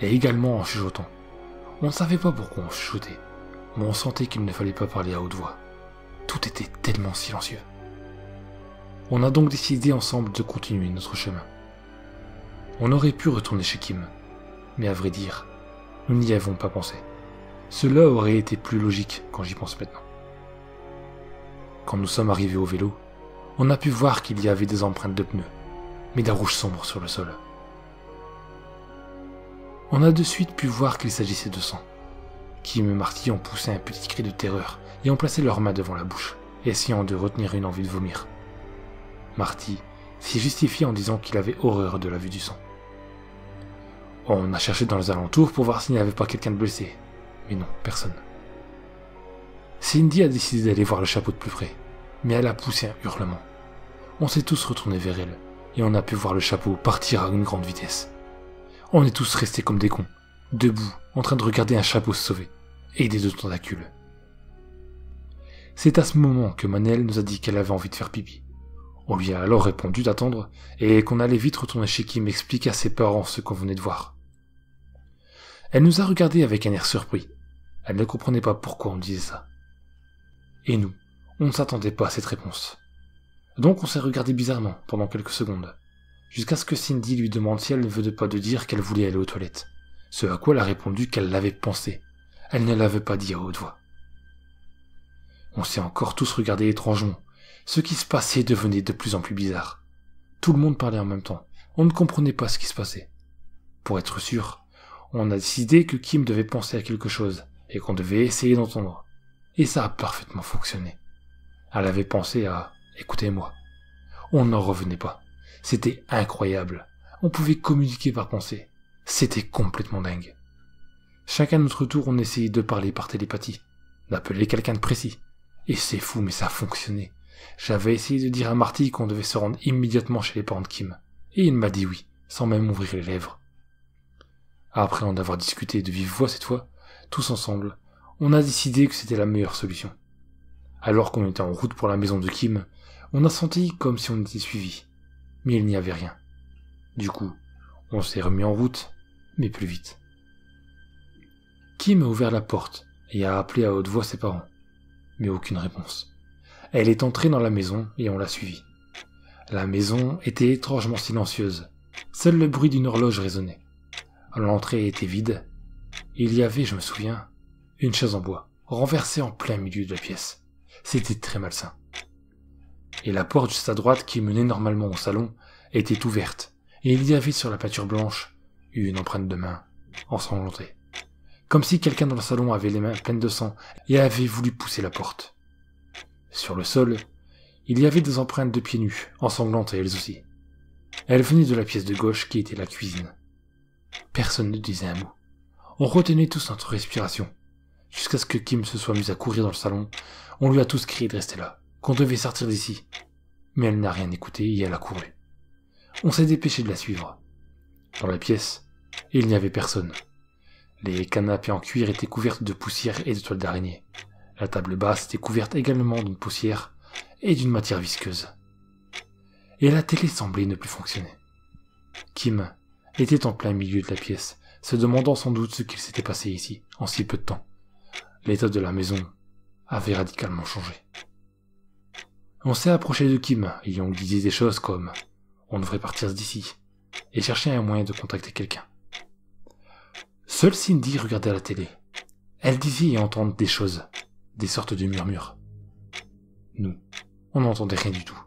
et également en chuchotant. On ne savait pas pourquoi on chuchotait, mais on sentait qu'il ne fallait pas parler à haute voix. Tout était tellement silencieux. On a donc décidé ensemble de continuer notre chemin. On aurait pu retourner chez Kim, mais à vrai dire, nous n'y avons pas pensé. Cela aurait été plus logique quand j'y pense maintenant. Quand nous sommes arrivés au vélo, on a pu voir qu'il y avait des empreintes de pneus, mais d'un rouge sombre sur le sol. On a de suite pu voir qu'il s'agissait de sang. Kim et Marty ont poussé un petit cri de terreur et ont placé leurs mains devant la bouche, essayant de retenir une envie de vomir. Marty s'y justifiait en disant qu'il avait horreur de la vue du sang. On a cherché dans les alentours pour voir s'il n'y avait pas quelqu'un de blessé, mais non, personne. Cindy a décidé d'aller voir le chapeau de plus près, mais elle a poussé un hurlement. On s'est tous retournés vers elle, et on a pu voir le chapeau partir à une grande vitesse. On est tous restés comme des cons, debout, en train de regarder un chapeau se sauver, aidé de tentacules. C'est à ce moment que Manel nous a dit qu'elle avait envie de faire pipi. On lui a alors répondu d'attendre, et qu'on allait vite retourner chez Kim expliquer à ses parents ce qu'on venait de voir. Elle nous a regardés avec un air surpris. Elle ne comprenait pas pourquoi on disait ça. Et nous, on ne s'attendait pas à cette réponse. Donc on s'est regardé bizarrement pendant quelques secondes, jusqu'à ce que Cindy lui demande si elle ne venait pas de dire qu'elle voulait aller aux toilettes, ce à quoi elle a répondu qu'elle l'avait pensé. Elle ne l'avait pas dit à haute voix. On s'est encore tous regardés étrangement. Ce qui se passait devenait de plus en plus bizarre. Tout le monde parlait en même temps. On ne comprenait pas ce qui se passait. Pour être sûr, on a décidé que Kim devait penser à quelque chose et qu'on devait essayer d'entendre. Et ça a parfaitement fonctionné. Elle avait pensé à « écoutez-moi ». On n'en revenait pas. C'était incroyable. On pouvait communiquer par pensée. C'était complètement dingue. Chacun à notre tour, on essayait de parler par télépathie, d'appeler quelqu'un de précis. Et c'est fou, mais ça a fonctionné. J'avais essayé de dire à Marty qu'on devait se rendre immédiatement chez les parents de Kim. Et il m'a dit oui, sans même ouvrir les lèvres. Après en avoir discuté de vive voix cette fois, tous ensemble, on a décidé que c'était la meilleure solution. Alors qu'on était en route pour la maison de Kim, on a senti comme si on était suivi. Mais il n'y avait rien. Du coup, on s'est remis en route, mais plus vite. Kim a ouvert la porte et a appelé à haute voix ses parents. Mais aucune réponse. Elle est entrée dans la maison et on l'a suivie. La maison était étrangement silencieuse. Seul le bruit d'une horloge résonnait. L'entrée était vide. Il y avait, je me souviens, une chaise en bois, renversée en plein milieu de la pièce. C'était très malsain. Et la porte juste à droite qui menait normalement au salon était ouverte, et il y avait sur la peinture blanche une empreinte de main ensanglantée. Comme si quelqu'un dans le salon avait les mains pleines de sang et avait voulu pousser la porte. Sur le sol, il y avait des empreintes de pieds nus, ensanglantées elles aussi. Elles venaient de la pièce de gauche qui était la cuisine. Personne ne disait un mot. On retenait tous notre respiration. Jusqu'à ce que Kim se soit mise à courir dans le salon, on lui a tous crié de rester là, qu'on devait sortir d'ici. Mais elle n'a rien écouté et elle a couru. On s'est dépêché de la suivre. Dans la pièce, il n'y avait personne. Les canapés en cuir étaient couverts de poussière et de toiles d'araignée. La table basse était couverte également d'une poussière et d'une matière visqueuse. Et la télé semblait ne plus fonctionner. Kim était en plein milieu de la pièce, se demandant sans doute ce qu'il s'était passé ici, en si peu de temps. L'état de la maison avait radicalement changé. On s'est approché de Kim, et on lui disait des choses comme « on devrait partir d'ici » et chercher un moyen de contacter quelqu'un. Seule Cindy regardait la télé. Elle disait et entendait des choses, des sortes de murmures. Nous, on n'entendait rien du tout.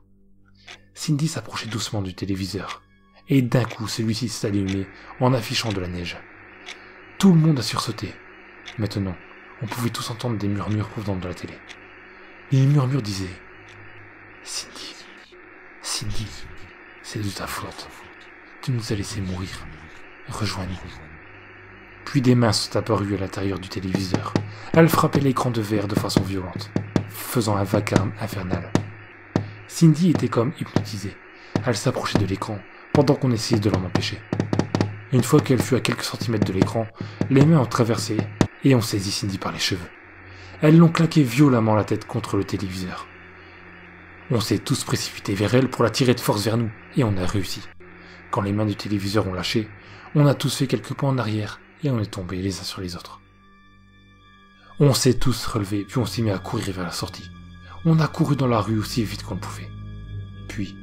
Cindy s'approchait doucement du téléviseur, et d'un coup celui-ci s'est allumé en affichant de la neige. Tout le monde a sursauté. Maintenant, on pouvait tous entendre des murmures provenant de la télé. Les murmures disaient « Cindy, Cindy, c'est de ta faute. Tu nous as laissé mourir. Rejoins-nous. » Puis des mains sont apparues à l'intérieur du téléviseur. Elles frappaient l'écran de verre de façon violente, faisant un vacarme infernal. Cindy était comme hypnotisée. Elle s'approchait de l'écran, pendant qu'on essayait de l'en empêcher. Une fois qu'elle fut à quelques centimètres de l'écran, les mains ont traversé et ont saisi Cindy par les cheveux. Elles l'ont claqué violemment la tête contre le téléviseur. On s'est tous précipités vers elle pour la tirer de force vers nous, et on a réussi. Quand les mains du téléviseur ont lâché, on a tous fait quelques pas en arrière, et on est tombés les uns sur les autres. On s'est tous relevés, puis on s'est mis à courir vers la sortie. On a couru dans la rue aussi vite qu'on le pouvait. Puis,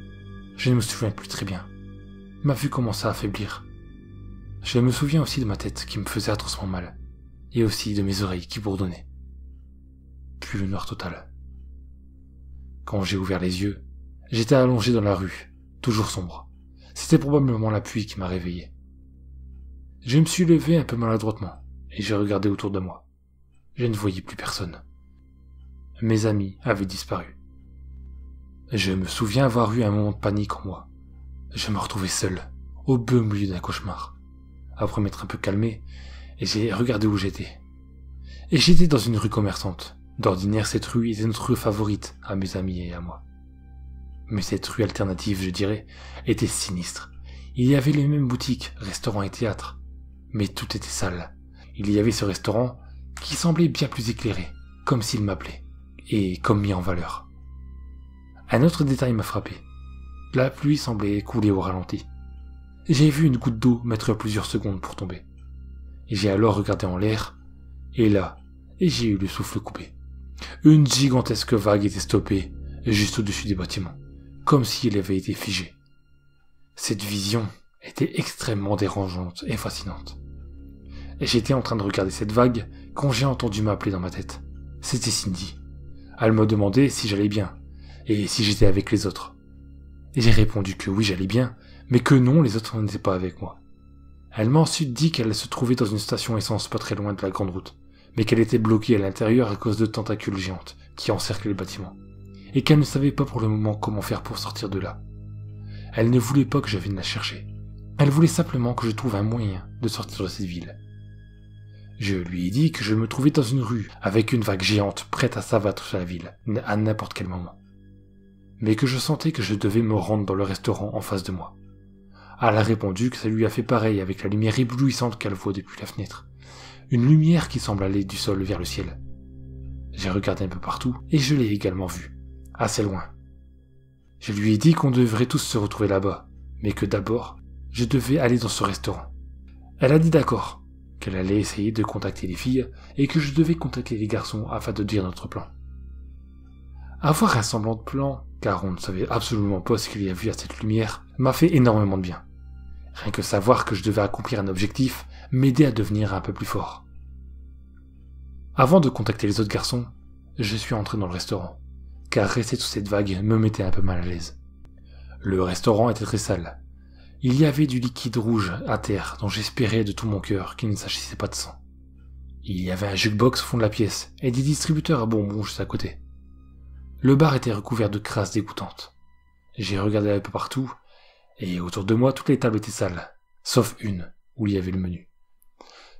je ne me souviens plus très bien. Ma vue commença à affaiblir. Je me souviens aussi de ma tête qui me faisait atrocement mal, et aussi de mes oreilles qui bourdonnaient. Puis le noir total. Quand j'ai ouvert les yeux, j'étais allongé dans la rue, toujours sombre. C'était probablement la pluie qui m'a réveillé. Je me suis levé un peu maladroitement, et j'ai regardé autour de moi. Je ne voyais plus personne. Mes amis avaient disparu. Je me souviens avoir eu un moment de panique en moi. Je me retrouvais seul, au beau milieu d'un cauchemar. Après m'être un peu calmé, j'ai regardé où j'étais. Et j'étais dans une rue commerçante. D'ordinaire, cette rue était notre rue favorite à mes amis et à moi. Mais cette rue alternative, je dirais, était sinistre. Il y avait les mêmes boutiques, restaurants et théâtres. Mais tout était sale. Il y avait ce restaurant qui semblait bien plus éclairé, comme s'il m'appelait, et comme mis en valeur. Un autre détail m'a frappé. La pluie semblait couler au ralenti. J'ai vu une goutte d'eau mettre plusieurs secondes pour tomber. J'ai alors regardé en l'air, et là, j'ai eu le souffle coupé. Une gigantesque vague était stoppée, juste au-dessus des bâtiments, comme si elle avait été figée. Cette vision était extrêmement dérangeante et fascinante. J'étais en train de regarder cette vague quand j'ai entendu m'appeler dans ma tête. C'était Cindy. Elle me demandait si j'allais bien, et si j'étais avec les autres. Et j'ai répondu que oui, j'allais bien, mais que non, les autres n'étaient pas avec moi. Elle m'a ensuite dit qu'elle se trouvait dans une station essence pas très loin de la grande route, mais qu'elle était bloquée à l'intérieur à cause de tentacules géantes qui encerclaient le bâtiment, et qu'elle ne savait pas pour le moment comment faire pour sortir de là. Elle ne voulait pas que je vienne la chercher. Elle voulait simplement que je trouve un moyen de sortir de cette ville. Je lui ai dit que je me trouvais dans une rue avec une vague géante prête à s'abattre sur la ville à n'importe quel moment, mais que je sentais que je devais me rendre dans le restaurant en face de moi. Elle a répondu que ça lui a fait pareil avec la lumière éblouissante qu'elle voit depuis la fenêtre. Une lumière qui semble aller du sol vers le ciel. J'ai regardé un peu partout et je l'ai également vue, assez loin. Je lui ai dit qu'on devrait tous se retrouver là-bas, mais que d'abord, je devais aller dans ce restaurant. Elle a dit d'accord, qu'elle allait essayer de contacter les filles et que je devais contacter les garçons afin de dire notre plan. Avoir un semblant de plan, car on ne savait absolument pas ce qu'il y avait à cette lumière, m'a fait énormément de bien. Rien que savoir que je devais accomplir un objectif m'aidait à devenir un peu plus fort. Avant de contacter les autres garçons, je suis entré dans le restaurant, car rester sous cette vague me mettait un peu mal à l'aise. Le restaurant était très sale. Il y avait du liquide rouge à terre dont j'espérais de tout mon cœur qu'il ne s'agissait pas de sang. Il y avait un jukebox au fond de la pièce et des distributeurs à bonbons juste à côté. Le bar était recouvert de crasses dégoûtantes. J'ai regardé un peu partout, et autour de moi toutes les tables étaient sales, sauf une, où il y avait le menu.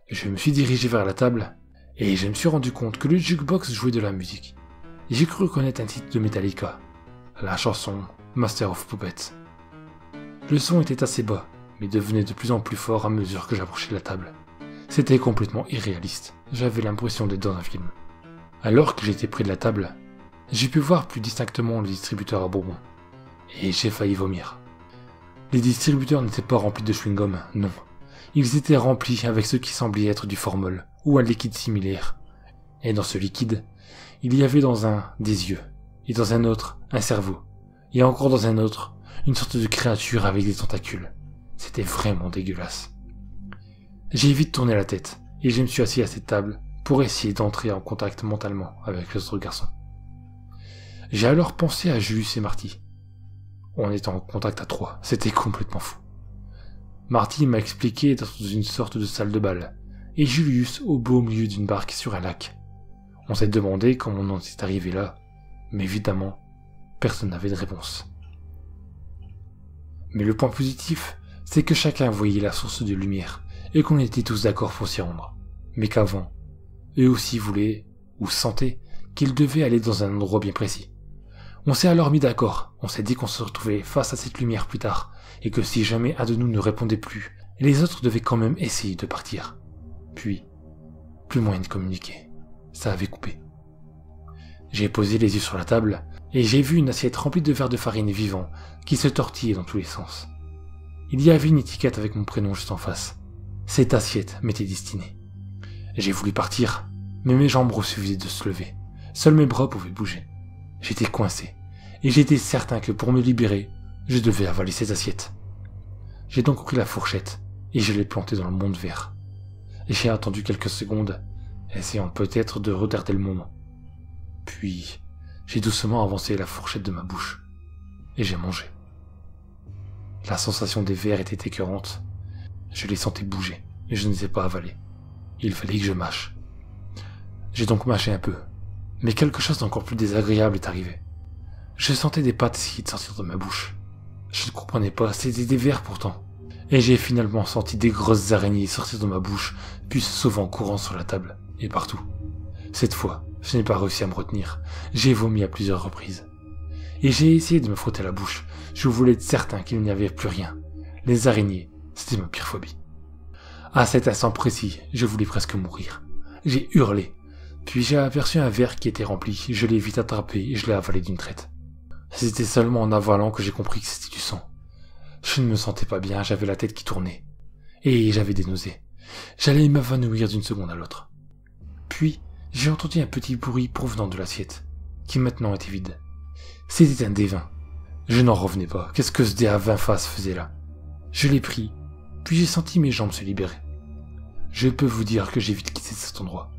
Je me suis dirigé vers la table, et je me suis rendu compte que le jukebox jouait de la musique. J'ai cru reconnaître un titre de Metallica, la chanson Master of Puppets. Le son était assez bas, mais devenait de plus en plus fort à mesure que j'approchais de la table. C'était complètement irréaliste, j'avais l'impression d'être dans un film. Alors que j'étais près de la table, j'ai pu voir plus distinctement le distributeur à bonbons, et j'ai failli vomir. Les distributeurs n'étaient pas remplis de chewing-gum, non. Ils étaient remplis avec ce qui semblait être du formol, ou un liquide similaire. Et dans ce liquide, il y avait dans un des yeux, et dans un autre, un cerveau, et encore dans un autre, une sorte de créature avec des tentacules. C'était vraiment dégueulasse. J'ai vite tourné la tête, et je me suis assis à cette table pour essayer d'entrer en contact mentalement avec les autres garçons. J'ai alors pensé à Julius et Marty. On était en contact à 3, c'était complètement fou. Marty m'a expliqué dans une sorte de salle de bal, et Julius au beau milieu d'une barque sur un lac. On s'est demandé comment on en est arrivé là, mais évidemment, personne n'avait de réponse. Mais le point positif, c'est que chacun voyait la source de lumière, et qu'on était tous d'accord pour s'y rendre. Mais qu'avant, eux aussi voulaient, ou sentaient, qu'ils devaient aller dans un endroit bien précis. On s'est alors mis d'accord, on s'est dit qu'on se retrouvait face à cette lumière plus tard, et que si jamais un de nous ne répondait plus, les autres devaient quand même essayer de partir. Puis, plus moyen de communiquer. Ça avait coupé. J'ai posé les yeux sur la table, et j'ai vu une assiette remplie de verres de farine vivants, qui se tortillaient dans tous les sens. Il y avait une étiquette avec mon prénom juste en face. Cette assiette m'était destinée. J'ai voulu partir, mais mes jambes refusaient de se lever. Seuls mes bras pouvaient bouger. J'étais coincé, et j'étais certain que pour me libérer, je devais avaler cette assiette. J'ai donc pris la fourchette, et je l'ai plantée dans le monde vert. Et j'ai attendu quelques secondes, essayant peut-être de retarder le moment. Puis, j'ai doucement avancé la fourchette de ma bouche, et j'ai mangé. La sensation des vers était écœurante. Je les sentais bouger, et je ne les ai pas avalés. Il fallait que je mâche. J'ai donc mâché un peu, mais quelque chose d'encore plus désagréable est arrivé. Je sentais des pâtes essayer de sortir de ma bouche. Je ne comprenais pas, c'était des vers pourtant. Et j'ai finalement senti des grosses araignées sortir de ma bouche, puis se sauver en courant sur la table, et partout. Cette fois, je n'ai pas réussi à me retenir. J'ai vomi à plusieurs reprises. Et j'ai essayé de me frotter la bouche. Je voulais être certain qu'il n'y avait plus rien. Les araignées, c'était ma pire phobie. À cet instant précis, je voulais presque mourir. J'ai hurlé. Puis j'ai aperçu un verre qui était rempli. Je l'ai vite attrapé et je l'ai avalé d'une traite. C'était seulement en avalant que j'ai compris que c'était du sang. Je ne me sentais pas bien, j'avais la tête qui tournait. Et j'avais des nausées. J'allais m'évanouir d'une seconde à l'autre. Puis, j'ai entendu un petit bruit provenant de l'assiette, qui maintenant était vide. C'était un dé 20. Je n'en revenais pas. Qu'est-ce que ce dé à 20 faces faisait là? Je l'ai pris, puis j'ai senti mes jambes se libérer. Je peux vous dire que j'ai vite quitté cet endroit.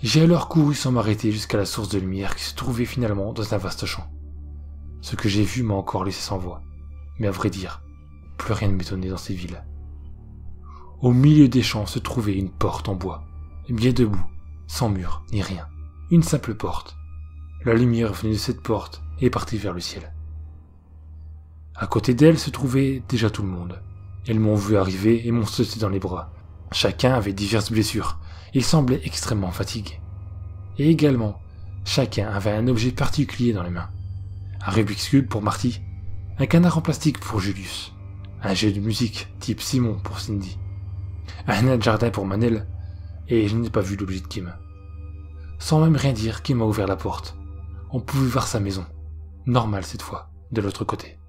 J'ai alors couru sans m'arrêter jusqu'à la source de lumière qui se trouvait finalement dans un vaste champ. Ce que j'ai vu m'a encore laissé sans voix, mais à vrai dire, plus rien ne m'étonnait dans ces villes. Au milieu des champs se trouvait une porte en bois, bien debout, sans mur ni rien, une simple porte. La lumière venait de cette porte et partait vers le ciel. À côté d'elle se trouvait déjà tout le monde. Ils m'ont vu arriver et m'ont sauté dans les bras. Chacun avait diverses blessures. Ils semblaient extrêmement fatigués. Et également, chacun avait un objet particulier dans les mains. Un Rubik's Cube pour Marty, un canard en plastique pour Julius, un jeu de musique type Simon pour Cindy, un nain de jardin pour Manel, et je n'ai pas vu l'objet de Kim. Sans même rien dire, Kim a ouvert la porte. On pouvait voir sa maison, normale cette fois, de l'autre côté.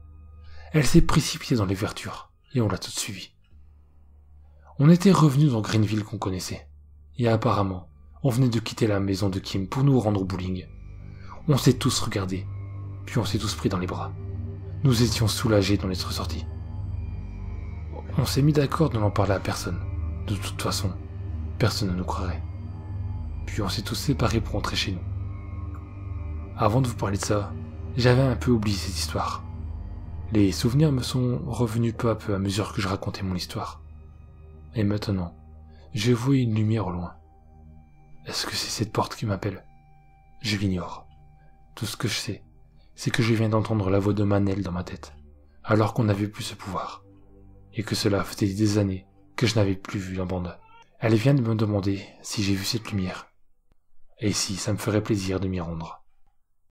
Elle s'est précipitée dans les vertures, et on l'a toute suivie. On était revenus dans Greenville qu'on connaissait, et apparemment, on venait de quitter la maison de Kim pour nous rendre au bowling. On s'est tous regardés, puis on s'est tous pris dans les bras. Nous étions soulagés d'en être sortis. On s'est mis d'accord de n'en parler à personne. De toute façon, personne ne nous croirait. Puis on s'est tous séparés pour rentrer chez nous. Avant de vous parler de ça, j'avais un peu oublié cette histoire. Les souvenirs me sont revenus peu à peu à mesure que je racontais mon histoire. Et maintenant, je voyais une lumière au loin. Est-ce que c'est cette porte qui m'appelle? Je l'ignore. Tout ce que je sais, c'est que je viens d'entendre la voix de Manel dans ma tête, alors qu'on n'avait plus ce pouvoir, et que cela faisait des années que je n'avais plus vu la bande. Elle vient de me demander si j'ai vu cette lumière, et si ça me ferait plaisir de m'y rendre.